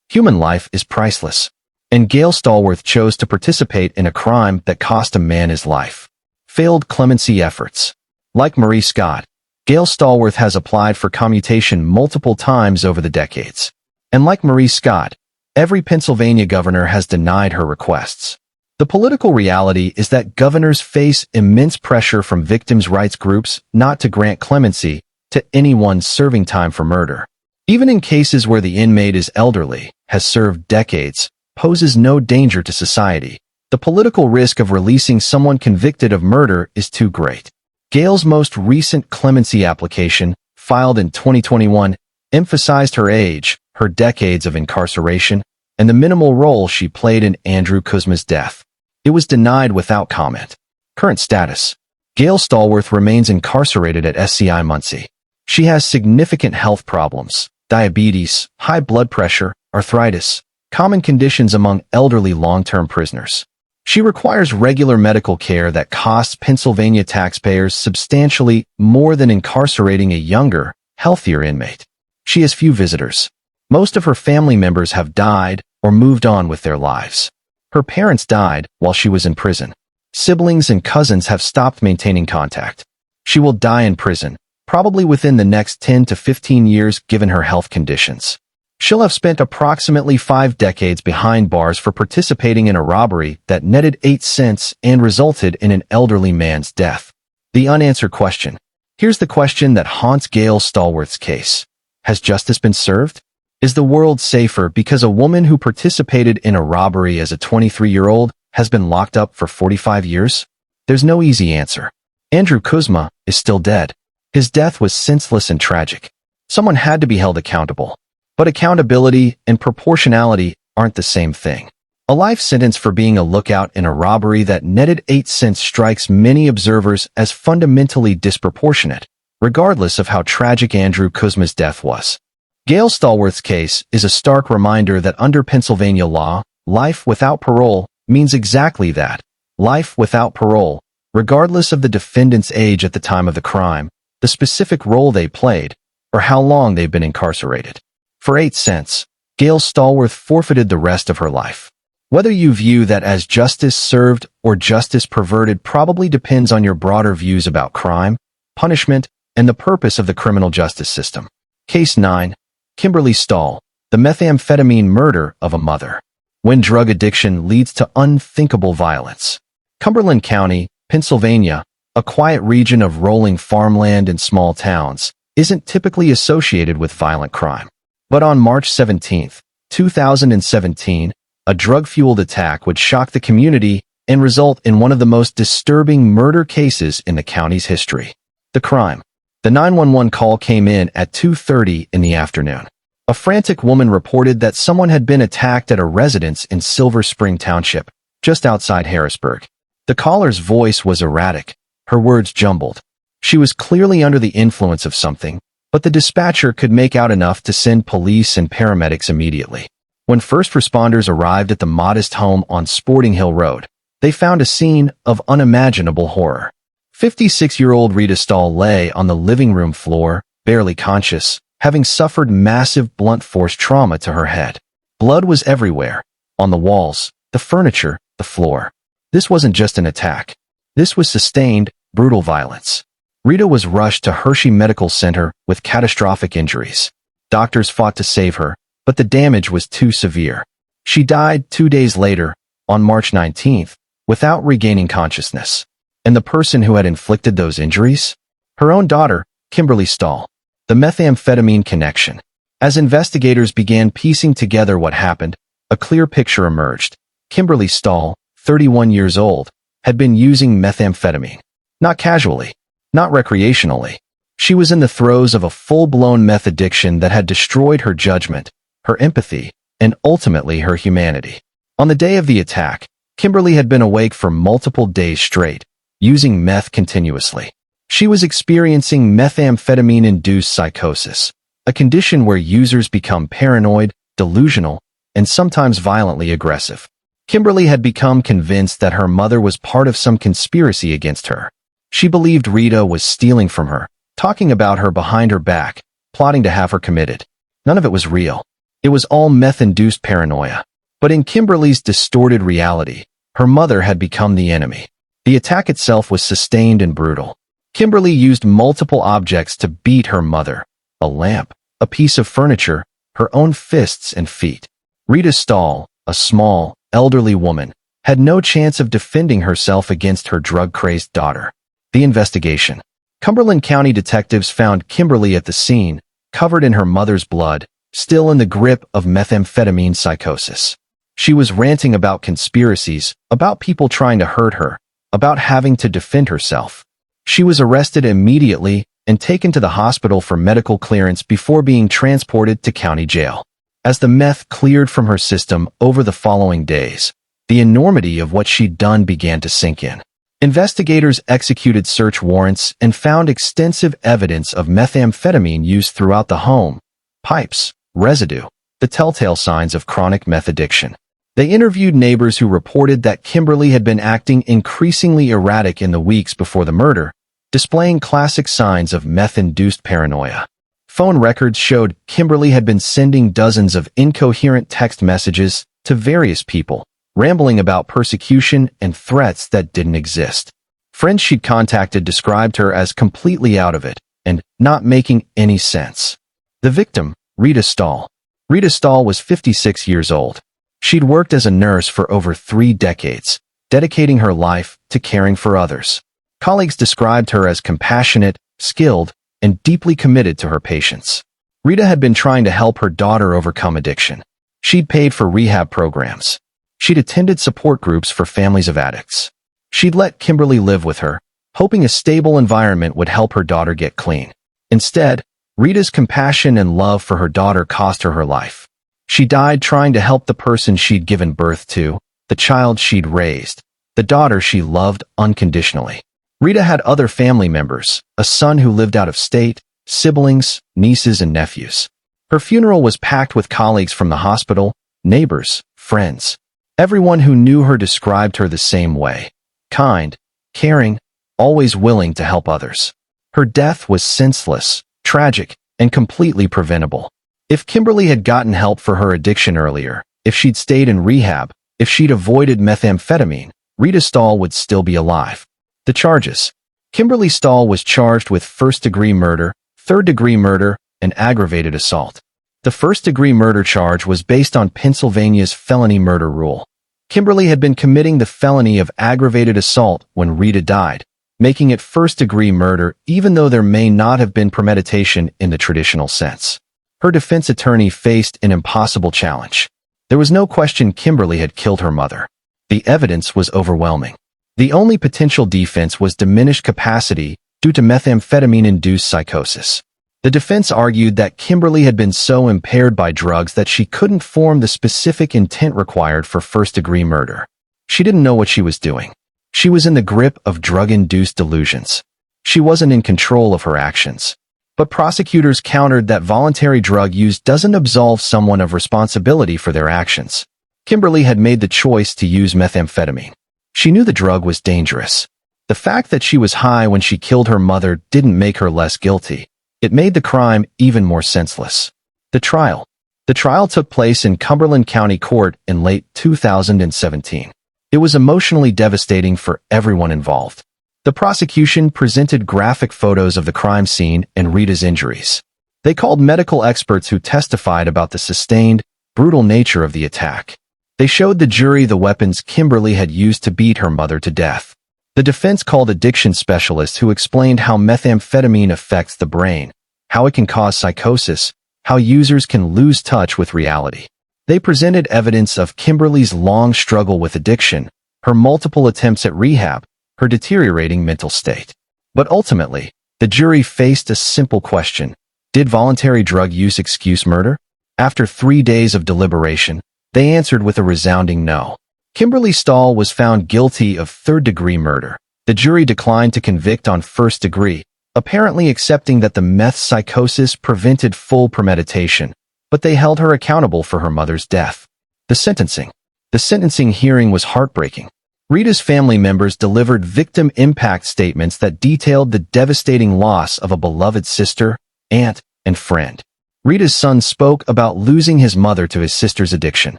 Human life is priceless. And Gail Stallworth chose to participate in a crime that cost a man his life. Failed clemency efforts. Like Marie Scott, Gail Stallworth has applied for commutation multiple times over the decades. And like Marie Scott, every Pennsylvania governor has denied her requests. The political reality is that governors face immense pressure from victims' rights groups not to grant clemency to anyone serving time for murder. Even in cases where the inmate is elderly, has served decades, poses no danger to society, the political risk of releasing someone convicted of murder is too great. Gail's most recent clemency application, filed in 2021, emphasized her age, her decades of incarceration, and the minimal role she played in Andrew Kuzma's death. It was denied without comment. Current status. Gail Stallworth remains incarcerated at SCI Muncie. She has significant health problems, diabetes, high blood pressure, arthritis, common conditions among elderly long-term prisoners. She requires regular medical care that costs Pennsylvania taxpayers substantially more than incarcerating a younger, healthier inmate. She has few visitors. Most of her family members have died or moved on with their lives. Her parents died while she was in prison. Siblings and cousins have stopped maintaining contact. She will die in prison, probably within the next 10 to 15 years given her health conditions. She'll have spent approximately 5 decades behind bars for participating in a robbery that netted 8 cents and resulted in an elderly man's death. The unanswered question. Here's the question that haunts Gail Stallworth's case. Has justice been served? Is the world safer because a woman who participated in a robbery as a 23-year-old has been locked up for 45 years? There's no easy answer. Andrew Kuzma is still dead. His death was senseless and tragic. Someone had to be held accountable. But accountability and proportionality aren't the same thing. A life sentence for being a lookout in a robbery that netted 8 cents strikes many observers as fundamentally disproportionate, regardless of how tragic Andrew Kuzma's death was. Gail Stallworth's case is a stark reminder that under Pennsylvania law, life without parole means exactly that, life without parole, regardless of the defendant's age at the time of the crime, the specific role they played, or how long they've been incarcerated. For 8 cents, Gail Stallworth forfeited the rest of her life. Whether you view that as justice served or justice perverted probably depends on your broader views about crime, punishment, and the purpose of the criminal justice system. Case 9. Kimberly Stahl, the methamphetamine murder of a mother. When drug addiction leads to unthinkable violence. Cumberland County, Pennsylvania, a quiet region of rolling farmland and small towns, isn't typically associated with violent crime. But on March 17, 2017, a drug-fueled attack would shock the community and result in one of the most disturbing murder cases in the county's history. The crime. The 911 call came in at 2:30 in the afternoon. A frantic woman reported that someone had been attacked at a residence in Silver Spring Township, just outside Harrisburg. The caller's voice was erratic, her words jumbled. She was clearly under the influence of something, but the dispatcher could make out enough to send police and paramedics immediately. When first responders arrived at the modest home on Sporting Hill Road, they found a scene of unimaginable horror. 56-year-old Rita Stahl lay on the living room floor, barely conscious, having suffered massive blunt force trauma to her head. Blood was everywhere, on the walls, the furniture, the floor. This wasn't just an attack. This was sustained, brutal violence. Rita was rushed to Hershey Medical Center with catastrophic injuries. Doctors fought to save her, but the damage was too severe. She died 2 days later, on March 19th, without regaining consciousness. And the person who had inflicted those injuries? Her own daughter, Kimberly Stahl. The methamphetamine connection. As investigators began piecing together what happened, a clear picture emerged. Kimberly Stahl, 31 years old, had been using methamphetamine. Not casually. Not recreationally. She was in the throes of a full-blown meth addiction that had destroyed her judgment, her empathy, and ultimately her humanity. On the day of the attack, Kimberly had been awake for multiple days straight, using meth continuously. She was experiencing methamphetamine-induced psychosis, a condition where users become paranoid, delusional, and sometimes violently aggressive. Kimberly had become convinced that her mother was part of some conspiracy against her. She believed Rita was stealing from her, talking about her behind her back, plotting to have her committed. None of it was real. It was all meth-induced paranoia. But in Kimberly's distorted reality, her mother had become the enemy. The attack itself was sustained and brutal. Kimberly used multiple objects to beat her mother: a lamp, a piece of furniture, her own fists and feet. Rita Stahl, a small, elderly woman, had no chance of defending herself against her drug-crazed daughter. The investigation. Cumberland County detectives found Kimberly at the scene, covered in her mother's blood, still in the grip of methamphetamine psychosis. She was ranting about conspiracies, about people trying to hurt her, about having to defend herself. She was arrested immediately and taken to the hospital for medical clearance before being transported to county jail. As the meth cleared from her system over the following days, the enormity of what she'd done began to sink in. Investigators executed search warrants and found extensive evidence of methamphetamine use throughout the home: pipes, residue, the telltale signs of chronic meth addiction. They interviewed neighbors who reported that Kimberly had been acting increasingly erratic in the weeks before the murder, displaying classic signs of meth-induced paranoia. Phone records showed Kimberly had been sending dozens of incoherent text messages to various people, rambling about persecution and threats that didn't exist. Friends she'd contacted described her as completely out of it and not making any sense. The victim, Rita Stahl. Rita Stahl was 56 years old. She'd worked as a nurse for over 3 decades, dedicating her life to caring for others. Colleagues described her as compassionate, skilled, and deeply committed to her patients. Rita had been trying to help her daughter overcome addiction. She'd paid for rehab programs. She'd attended support groups for families of addicts. She'd let Kimberly live with her, hoping a stable environment would help her daughter get clean. Instead, Rita's compassion and love for her daughter cost her her life. She died trying to help the person she'd given birth to, the child she'd raised, the daughter she loved unconditionally. Rita had other family members, a son who lived out of state, siblings, nieces, and nephews. Her funeral was packed with colleagues from the hospital, neighbors, friends. Everyone who knew her described her the same way: kind, caring, always willing to help others. Her death was senseless, tragic, and completely preventable. If Kimberly had gotten help for her addiction earlier, if she'd stayed in rehab, if she'd avoided methamphetamine, Rita Stahl would still be alive. The charges. Kimberly Stahl was charged with first-degree murder, third-degree murder, and aggravated assault. The first-degree murder charge was based on Pennsylvania's felony murder rule. Kimberly had been committing the felony of aggravated assault when Rita died, making it first-degree murder even though there may not have been premeditation in the traditional sense. Her defense attorney faced an impossible challenge. There was no question Kimberly had killed her mother. The evidence was overwhelming. The only potential defense was diminished capacity due to methamphetamine-induced psychosis. The defense argued that Kimberly had been so impaired by drugs that she couldn't form the specific intent required for first-degree murder. She didn't know what she was doing. She was in the grip of drug-induced delusions. She wasn't in control of her actions. But prosecutors countered that voluntary drug use doesn't absolve someone of responsibility for their actions. Kimberly had made the choice to use methamphetamine. She knew the drug was dangerous. The fact that she was high when she killed her mother didn't make her less guilty. It made the crime even more senseless. The trial. The trial took place in Cumberland County Court in late 2017. It was emotionally devastating for everyone involved. The prosecution presented graphic photos of the crime scene and Rita's injuries. They called medical experts who testified about the sustained, brutal nature of the attack. They showed the jury the weapons Kimberly had used to beat her mother to death. The defense called addiction specialists who explained how methamphetamine affects the brain, how it can cause psychosis, how users can lose touch with reality. They presented evidence of Kimberly's long struggle with addiction, her multiple attempts at rehab, her deteriorating mental state. But ultimately, the jury faced a simple question: did voluntary drug use excuse murder? After 3 days of deliberation, they answered with a resounding no. Kimberly Stahl was found guilty of third-degree murder. The jury declined to convict on first degree, apparently accepting that the meth psychosis prevented full premeditation, but they held her accountable for her mother's death. The sentencing hearing was heartbreaking. Rita's family members delivered victim impact statements that detailed the devastating loss of a beloved sister, aunt, and friend. Rita's son spoke about losing his mother to his sister's addiction.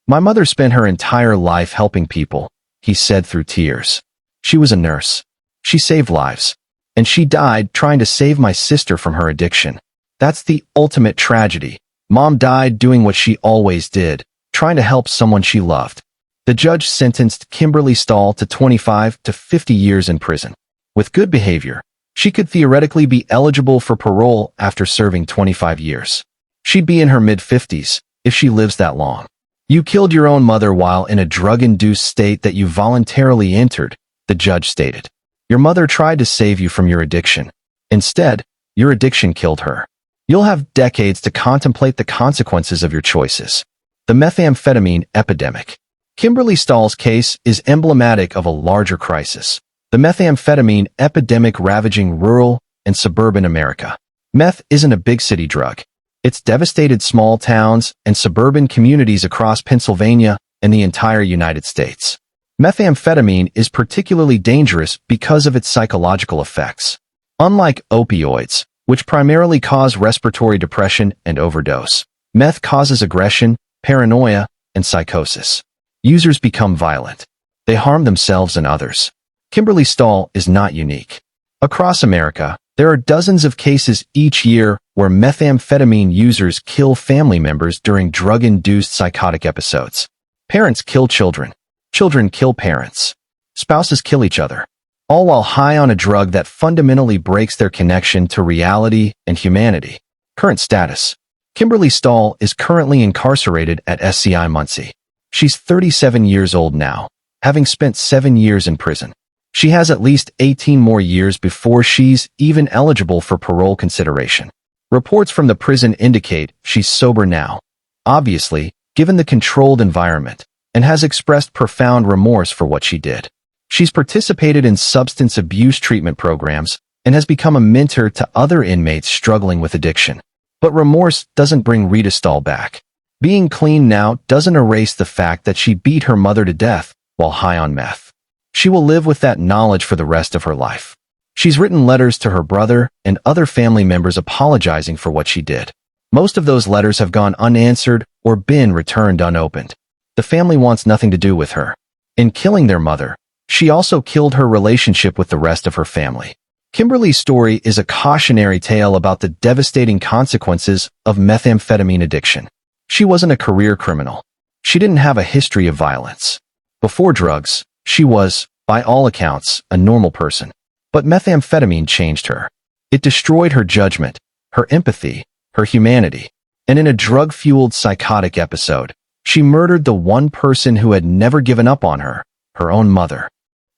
"My mother spent her entire life helping people," he said through tears. "She was a nurse. She saved lives. And she died trying to save my sister from her addiction. That's the ultimate tragedy. Mom died doing what she always did, trying to help someone she loved." The judge sentenced Kimberly Stahl to 25 to 50 years in prison. With good behavior, she could theoretically be eligible for parole after serving 25 years. She'd be in her mid-50s if she lives that long. "You killed your own mother while in a drug-induced state that you voluntarily entered," the judge stated. "Your mother tried to save you from your addiction. Instead, your addiction killed her. You'll have decades to contemplate the consequences of your choices." The methamphetamine epidemic. Kimberly Stahl's case is emblematic of a larger crisis, the methamphetamine epidemic ravaging rural and suburban America. Meth isn't a big city drug. It's devastated small towns and suburban communities across Pennsylvania and the entire United States. Methamphetamine is particularly dangerous because of its psychological effects. Unlike opioids, which primarily cause respiratory depression and overdose, meth causes aggression, paranoia, and psychosis. Users become violent. They harm themselves and others. Kimberly Stahl is not unique. Across America, there are dozens of cases each year where methamphetamine users kill family members during drug-induced psychotic episodes. Parents kill children. Children kill parents. Spouses kill each other, all while high on a drug that fundamentally breaks their connection to reality and humanity. Current status. Kimberly Stahl is currently incarcerated at SCI Muncie. She's 37 years old now, having spent 7 years in prison. She has at least 18 more years before she's even eligible for parole consideration. Reports from the prison indicate she's sober now, obviously, given the controlled environment, and has expressed profound remorse for what she did. She's participated in substance abuse treatment programs and has become a mentor to other inmates struggling with addiction. But remorse doesn't bring Rita Stahl back. Being clean now doesn't erase the fact that she beat her mother to death while high on meth. She will live with that knowledge for the rest of her life. She's written letters to her brother and other family members apologizing for what she did. Most of those letters have gone unanswered or been returned unopened. The family wants nothing to do with her. In killing their mother, she also killed her relationship with the rest of her family. Kimberly's story is a cautionary tale about the devastating consequences of methamphetamine addiction. She wasn't a career criminal. She didn't have a history of violence. Before drugs, she was, by all accounts, a normal person. But methamphetamine changed her. It destroyed her judgment, her empathy, her humanity. And in a drug-fueled psychotic episode, she murdered the one person who had never given up on her, her own mother.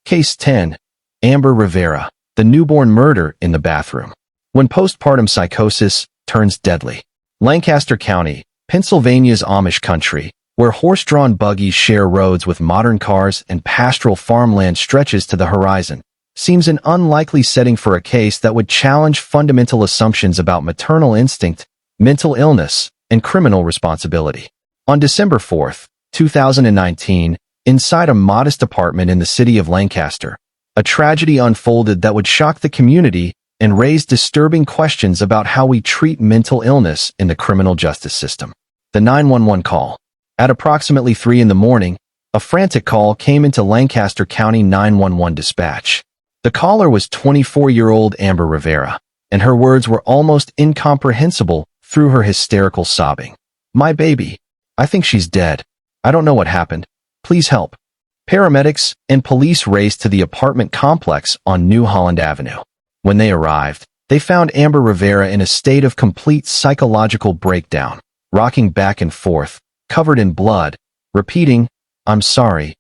Case 10. Amber Rivera, the newborn murder in the bathroom. When postpartum psychosis turns deadly. Lancaster County, Pennsylvania's Amish country, where horse-drawn buggies share roads with modern cars and pastoral farmland stretches to the horizon, seems an unlikely setting for a case that would challenge fundamental assumptions about maternal instinct, mental illness, and criminal responsibility. On December 4, 2019, inside a modest apartment in the city of Lancaster, a tragedy unfolded that would shock the community and raise disturbing questions about how we treat mental illness in the criminal justice system. The 911 call. At approximately 3 in the morning, a frantic call came into Lancaster County 911 dispatch. The caller was 24-year-old Amber Rivera, and her words were almost incomprehensible through her hysterical sobbing. "My baby. I think she's dead. I don't know what happened. Please help." Paramedics and police raced to the apartment complex on New Holland Avenue. When they arrived, they found Amber Rivera in a state of complete psychological breakdown, rocking back and forth, covered in blood, repeating, I'm sorry,"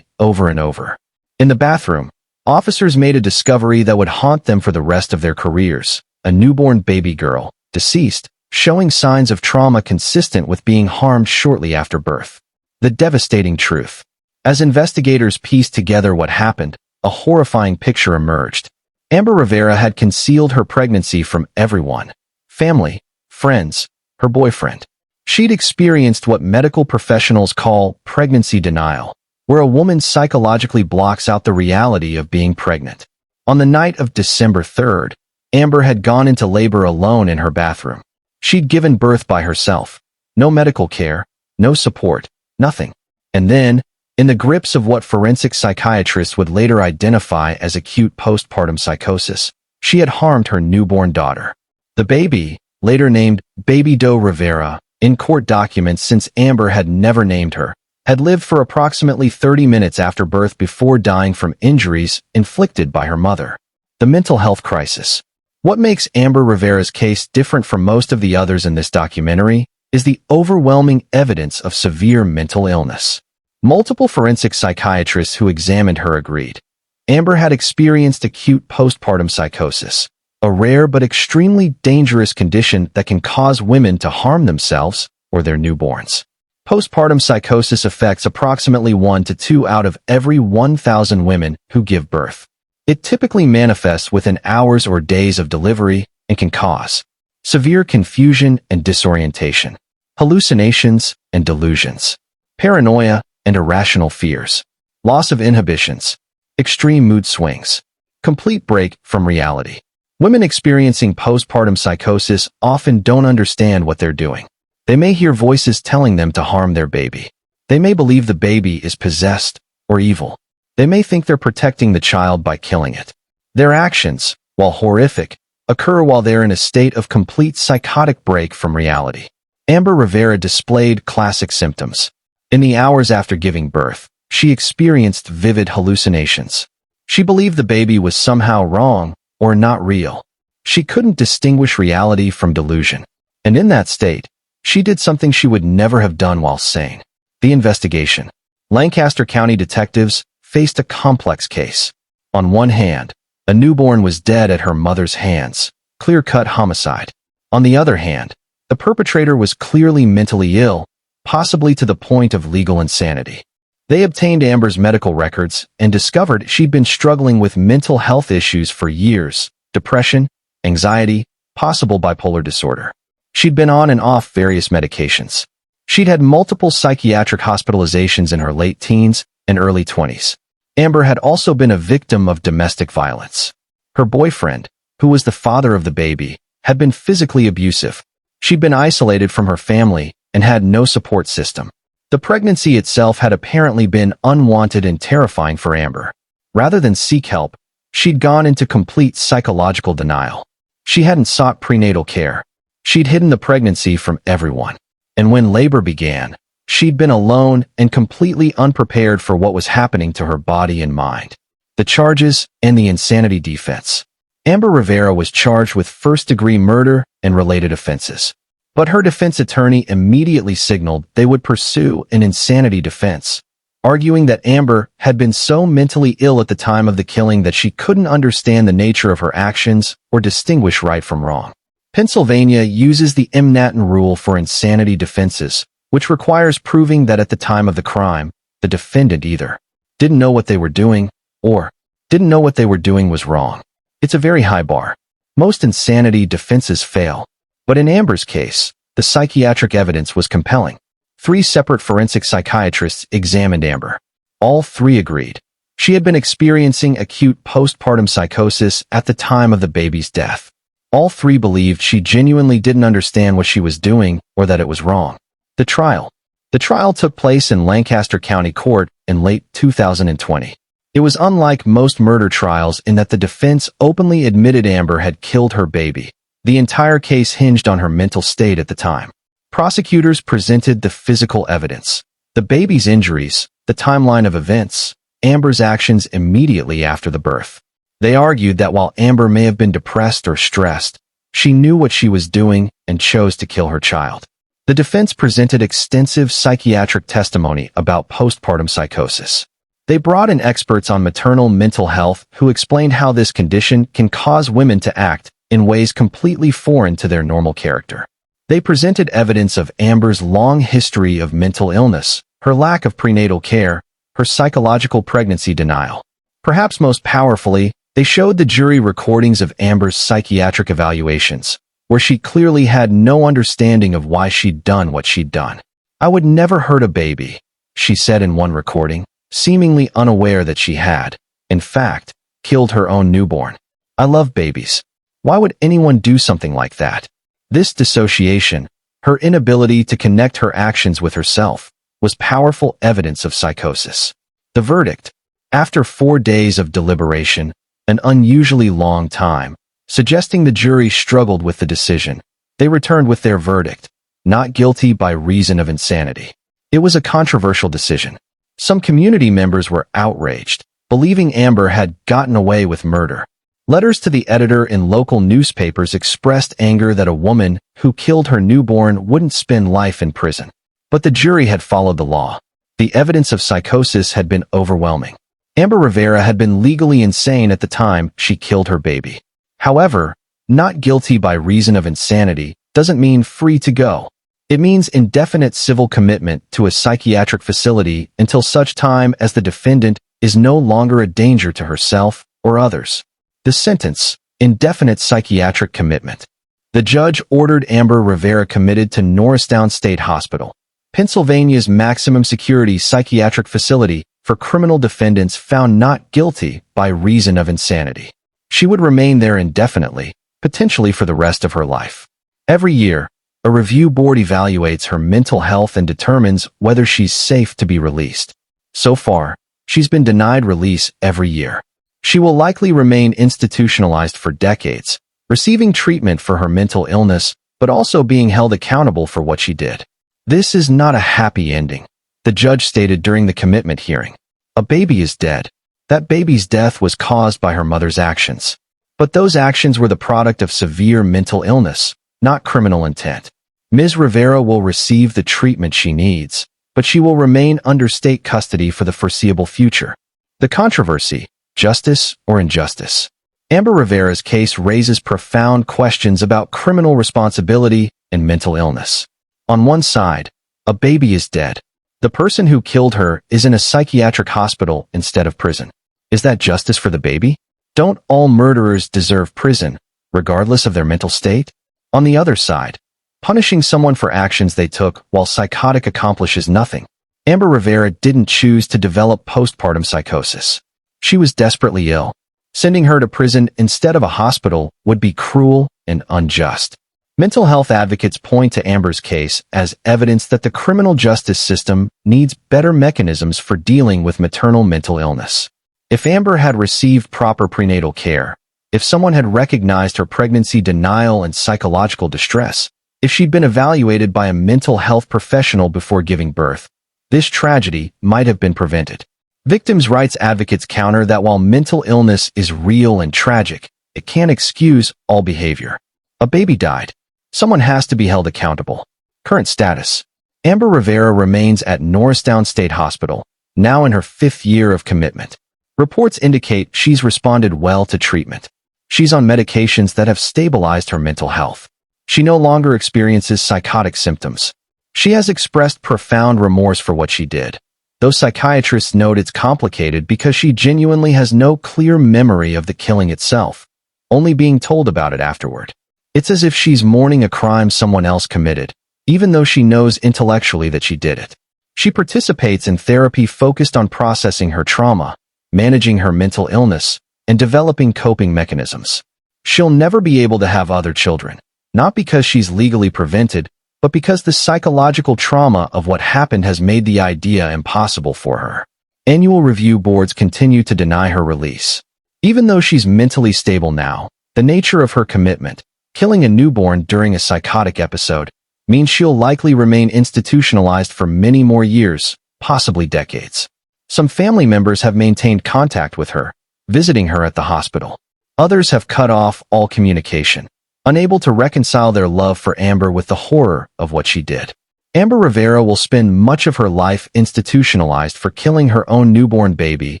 over and over. In the bathroom, officers made a discovery that would haunt them for the rest of their careers: a newborn baby girl, deceased, showing signs of trauma consistent with being harmed shortly after birth. The devastating truth. As investigators pieced together what happened, a horrifying picture emerged. Amber Rivera had concealed her pregnancy from everyone: family, friends, her boyfriend. She'd experienced what medical professionals call pregnancy denial, where a woman psychologically blocks out the reality of being pregnant. On the night of December 3rd, Amber had gone into labor alone in her bathroom. She'd given birth by herself. No medical care, no support, nothing. And then, in the grips of what forensic psychiatrists would later identify as acute postpartum psychosis, she had harmed her newborn daughter. The baby, later named Baby Doe Rivera, in court documents since Amber had never named her, had lived for approximately 30 minutes after birth before dying from injuries inflicted by her mother. The mental health crisis. What makes Amber Rivera's case different from most of the others in this documentary is the overwhelming evidence of severe mental illness. Multiple forensic psychiatrists who examined her agreed. Amber had experienced acute postpartum psychosis, a rare but extremely dangerous condition that can cause women to harm themselves or their newborns. Postpartum psychosis affects approximately 1 to 2 out of every 1,000 women who give birth. It typically manifests within hours or days of delivery and can cause severe confusion and disorientation, hallucinations and delusions, paranoia and irrational fears, loss of inhibitions, extreme mood swings, complete break from reality. Women experiencing postpartum psychosis often don't understand what they're doing. They may hear voices telling them to harm their baby. They may believe the baby is possessed or evil. They may think they're protecting the child by killing it. Their actions, while horrific, occur while they're in a state of complete psychotic break from reality. Amber Rivera displayed classic symptoms. In the hours after giving birth, she experienced vivid hallucinations. She believed the baby was somehow wrong or not real. She couldn't distinguish reality from delusion. And in that state, she did something she would never have done while sane. The investigation. Lancaster County detectives faced a complex case. On one hand, a newborn was dead at her mother's hands, clear-cut homicide. On the other hand, the perpetrator was clearly mentally ill, possibly to the point of legal insanity. They obtained Amber's medical records and discovered she'd been struggling with mental health issues for years: depression, anxiety, possible bipolar disorder. She'd been on and off various medications. She'd had multiple psychiatric hospitalizations in her late teens and early 20s. Amber had also been a victim of domestic violence. Her boyfriend, who was the father of the baby, had been physically abusive. She'd been isolated from her family and had no support system. The pregnancy itself had apparently been unwanted and terrifying for Amber. Rather than seek help, she'd gone into complete psychological denial. She hadn't sought prenatal care. She'd hidden the pregnancy from everyone. And when labor began, she'd been alone and completely unprepared for what was happening to her body and mind. The charges and the insanity defense. Amber Rivera was charged with first-degree murder and related offenses. But her defense attorney immediately signaled they would pursue an insanity defense, arguing that Amber had been so mentally ill at the time of the killing that she couldn't understand the nature of her actions or distinguish right from wrong. Pennsylvania uses the Manhattan rule for insanity defenses, which requires proving that at the time of the crime, the defendant either didn't know what they were doing or didn't know what they were doing was wrong. It's a very high bar. Most insanity defenses fail. But in Amber's case, the psychiatric evidence was compelling. 3 separate forensic psychiatrists examined Amber. All 3 agreed. She had been experiencing acute postpartum psychosis at the time of the baby's death. All 3 believed she genuinely didn't understand what she was doing or that it was wrong. The trial. The trial took place in Lancaster County Court in late 2020. It was unlike most murder trials in that the defense openly admitted Amber had killed her baby. The entire case hinged on her mental state at the time. Prosecutors presented the physical evidence, the baby's injuries, the timeline of events, Amber's actions immediately after the birth. They argued that while Amber may have been depressed or stressed, she knew what she was doing and chose to kill her child. The defense presented extensive psychiatric testimony about postpartum psychosis. They brought in experts on maternal mental health who explained how this condition can cause women to act in ways completely foreign to their normal character. They presented evidence of Amber's long history of mental illness, her lack of prenatal care, her psychological pregnancy denial. Perhaps most powerfully, They showed the jury recordings of Amber's psychiatric evaluations, where she clearly had no understanding of why she'd done what she'd done. "I would never hurt a baby," she said in one recording, seemingly unaware that she had, in fact, killed her own newborn. "I love babies. Why would anyone do something like that?" This dissociation, her inability to connect her actions with herself, was powerful evidence of psychosis. The verdict, after 4 days of deliberation, an unusually long time, suggesting the jury struggled with the decision, they returned with their verdict, not guilty by reason of insanity. It was a controversial decision. Some community members were outraged, believing Amber had gotten away with murder. Letters to the editor in local newspapers expressed anger that a woman who killed her newborn wouldn't spend life in prison. But the jury had followed the law. The evidence of psychosis had been overwhelming. Amber Rivera had been legally insane at the time she killed her baby. However, not guilty by reason of insanity doesn't mean free to go. It means indefinite civil commitment to a psychiatric facility until such time as the defendant is no longer a danger to herself or others. The sentence, indefinite psychiatric commitment. The judge ordered Amber Rivera committed to Norristown State Hospital, Pennsylvania's maximum security psychiatric facility for criminal defendants found not guilty by reason of insanity. She would remain there indefinitely, potentially for the rest of her life. Every year, a review board evaluates her mental health and determines whether she's safe to be released. So far, she's been denied release every year. She will likely remain institutionalized for decades, receiving treatment for her mental illness, but also being held accountable for what she did. This is not a happy ending, the judge stated during the commitment hearing. A baby is dead. That baby's death was caused by her mother's actions. But those actions were the product of severe mental illness, not criminal intent. Ms. Rivera will receive the treatment she needs, but she will remain under state custody for the foreseeable future. The controversy, justice or injustice. Amber Rivera's case raises profound questions about criminal responsibility and mental illness. On one side, a baby is dead. The person who killed her is in a psychiatric hospital instead of prison. Is that justice for the baby? Don't all murderers deserve prison, regardless of their mental state? On the other side, punishing someone for actions they took while psychotic accomplishes nothing. Amber Rivera didn't choose to develop postpartum psychosis. She was desperately ill. Sending her to prison instead of a hospital would be cruel and unjust. Mental health advocates point to Amber's case as evidence that the criminal justice system needs better mechanisms for dealing with maternal mental illness. If Amber had received proper prenatal care, if someone had recognized her pregnancy denial and psychological distress, if she'd been evaluated by a mental health professional before giving birth, this tragedy might have been prevented. Victims' rights advocates counter that while mental illness is real and tragic, it can't excuse all behavior. A baby died. Someone has to be held accountable. Current status. Amber Rivera remains at Norristown State Hospital, now in her 5th year of commitment. Reports indicate she's responded well to treatment. She's on medications that have stabilized her mental health. She no longer experiences psychotic symptoms. She has expressed profound remorse for what she did. Though psychiatrists note it's complicated because she genuinely has no clear memory of the killing itself, only being told about it afterward. It's as if she's mourning a crime someone else committed, even though she knows intellectually that she did it. She participates in therapy focused on processing her trauma, managing her mental illness, and developing coping mechanisms. She'll never be able to have other children, not because she's legally prevented, but because the psychological trauma of what happened has made the idea impossible for her. Annual review boards continue to deny her release. Even though she's mentally stable now, the nature of her commitment, killing a newborn during a psychotic episode, means she'll likely remain institutionalized for many more years, possibly decades. Some family members have maintained contact with her, visiting her at the hospital. Others have cut off all communication, unable to reconcile their love for Amber with the horror of what she did. Amber Rivera will spend much of her life institutionalized for killing her own newborn baby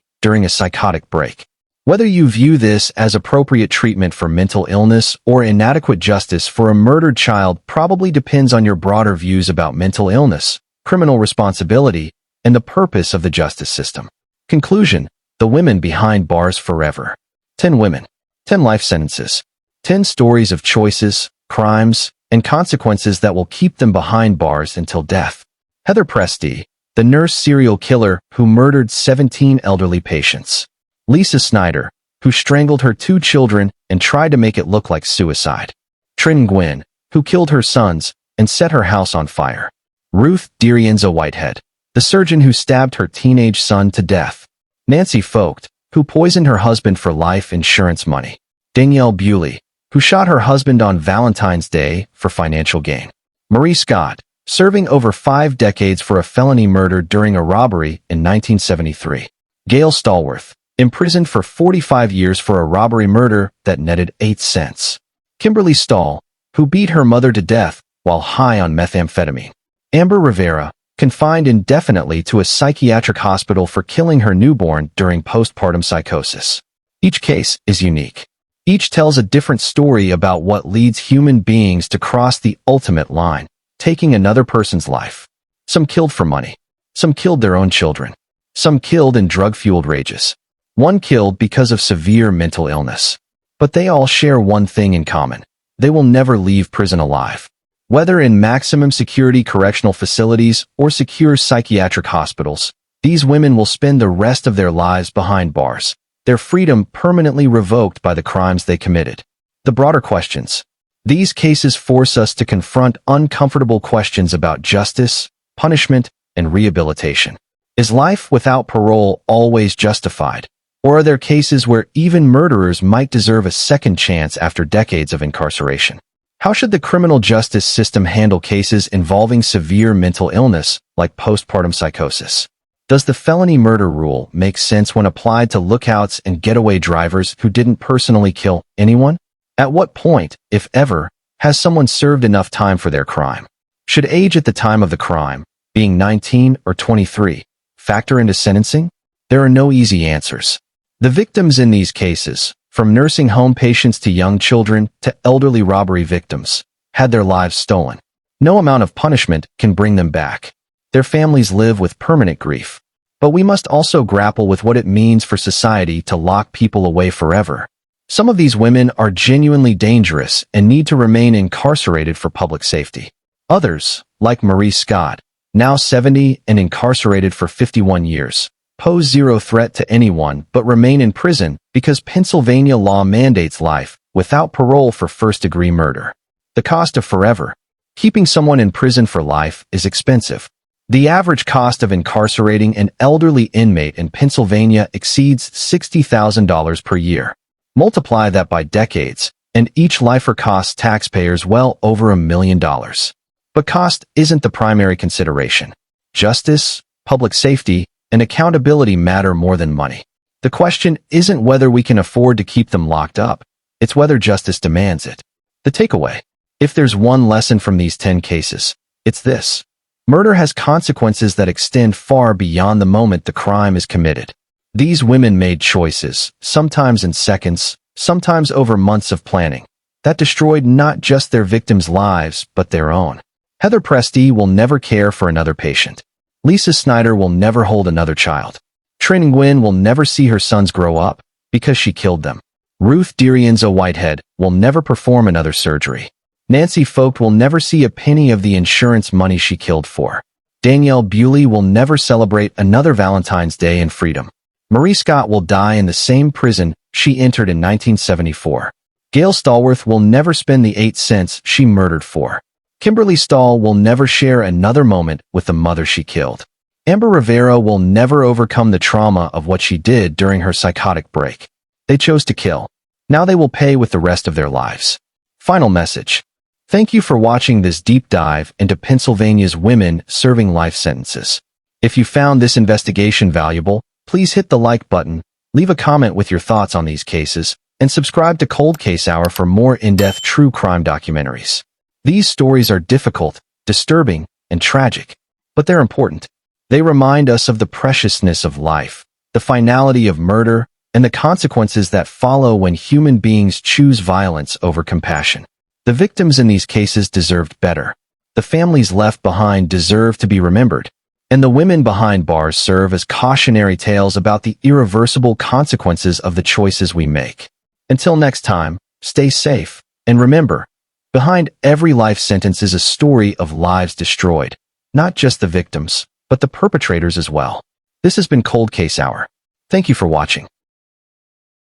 during a psychotic break. Whether you view this as appropriate treatment for mental illness or inadequate justice for a murdered child probably depends on your broader views about mental illness, criminal responsibility, and the purpose of the justice system. Conclusion: the women behind bars forever. 10 women, 10 life sentences, 10 stories of choices, crimes, and consequences that will keep them behind bars until death. Heather Pressdee, the nurse serial killer who murdered 17 elderly patients. Lisa Snyder, who strangled her 2 children and tried to make it look like suicide. Trinh Nguyen, who killed her sons and set her house on fire. Ruth DiRienzo-Whitehead, the surgeon who stabbed her teenage son to death. Nancy Focht, who poisoned her husband for life insurance money. Danielle Bewley, who shot her husband on Valentine's Day for financial gain. Marie Scott, serving over 5 decades for a felony murder during a robbery in 1973. Gail Stallworth, imprisoned for 45 years for a robbery murder that netted 8 cents. Kimberly Stahl, who beat her mother to death while high on methamphetamine. Amber Rivera, confined indefinitely to a psychiatric hospital for killing her newborn during postpartum psychosis. Each case is unique. Each tells a different story about what leads human beings to cross the ultimate line, taking another person's life. Some killed for money. Some killed their own children. Some killed in drug-fueled rages. One killed because of severe mental illness. But they all share one thing in common. They will never leave prison alive. Whether in maximum security correctional facilities or secure psychiatric hospitals, these women will spend the rest of their lives behind bars, their freedom permanently revoked by the crimes they committed. The broader questions. These cases force us to confront uncomfortable questions about justice, punishment, and rehabilitation. Is life without parole always justified? Or are there cases where even murderers might deserve a second chance after decades of incarceration? How should the criminal justice system handle cases involving severe mental illness, like postpartum psychosis? Does the felony murder rule make sense when applied to lookouts and getaway drivers who didn't personally kill anyone? At what point, if ever, has someone served enough time for their crime? Should age at the time of the crime, being 19 or 23, factor into sentencing? There are no easy answers. The victims in these cases, from nursing home patients to young children to elderly robbery victims, had their lives stolen. No amount of punishment can bring them back. Their families live with permanent grief. But we must also grapple with what it means for society to lock people away forever. Some of these women are genuinely dangerous and need to remain incarcerated for public safety. Others, like Marie Scott, now 70 and incarcerated for 51 years, pose zero threat to anyone but remain in prison because Pennsylvania law mandates life without parole for first-degree murder. The cost of forever. Keeping someone in prison for life is expensive. The average cost of incarcerating an elderly inmate in Pennsylvania exceeds $60,000 per year. Multiply that by decades, and each lifer costs taxpayers well over $1 million. But cost isn't the primary consideration. Justice, public safety, and accountability matter more than money. The question isn't whether we can afford to keep them locked up. It's whether justice demands it. The takeaway. If there's one lesson from these 10 cases, it's this. Murder has consequences that extend far beyond the moment the crime is committed. These women made choices, sometimes in seconds, sometimes over months of planning, that destroyed not just their victims' lives, but their own. Heather Pressdee will never care for another patient. Lisa Snyder will never hold another child. Trinh Nguyen will never see her sons grow up, because she killed them. Ruth DiRienzo-Whitehead will never perform another surgery. Nancy Focht will never see a penny of the insurance money she killed for. Danielle Bewley will never celebrate another Valentine's Day in freedom. Marie Scott will die in the same prison she entered in 1974. Gail Stallworth will never spend the 8 cents she murdered for. Kimberly Stahl will never share another moment with the mother she killed. Amber Rivera will never overcome the trauma of what she did during her psychotic break. They chose to kill. Now they will pay with the rest of their lives. Final message. Thank you for watching this deep dive into Pennsylvania's women serving life sentences. If you found this investigation valuable, please hit the like button, leave a comment with your thoughts on these cases, and subscribe to Cold Case Hour for more in-depth true crime documentaries. These stories are difficult, disturbing, and tragic, but they're important. They remind us of the preciousness of life, the finality of murder, and the consequences that follow when human beings choose violence over compassion. The victims in these cases deserved better. The families left behind deserve to be remembered. And the women behind bars serve as cautionary tales about the irreversible consequences of the choices we make. Until next time, stay safe, and remember, behind every life sentence is a story of lives destroyed, not just the victims, but the perpetrators as well. This has been Cold Case Hour. Thank you for watching.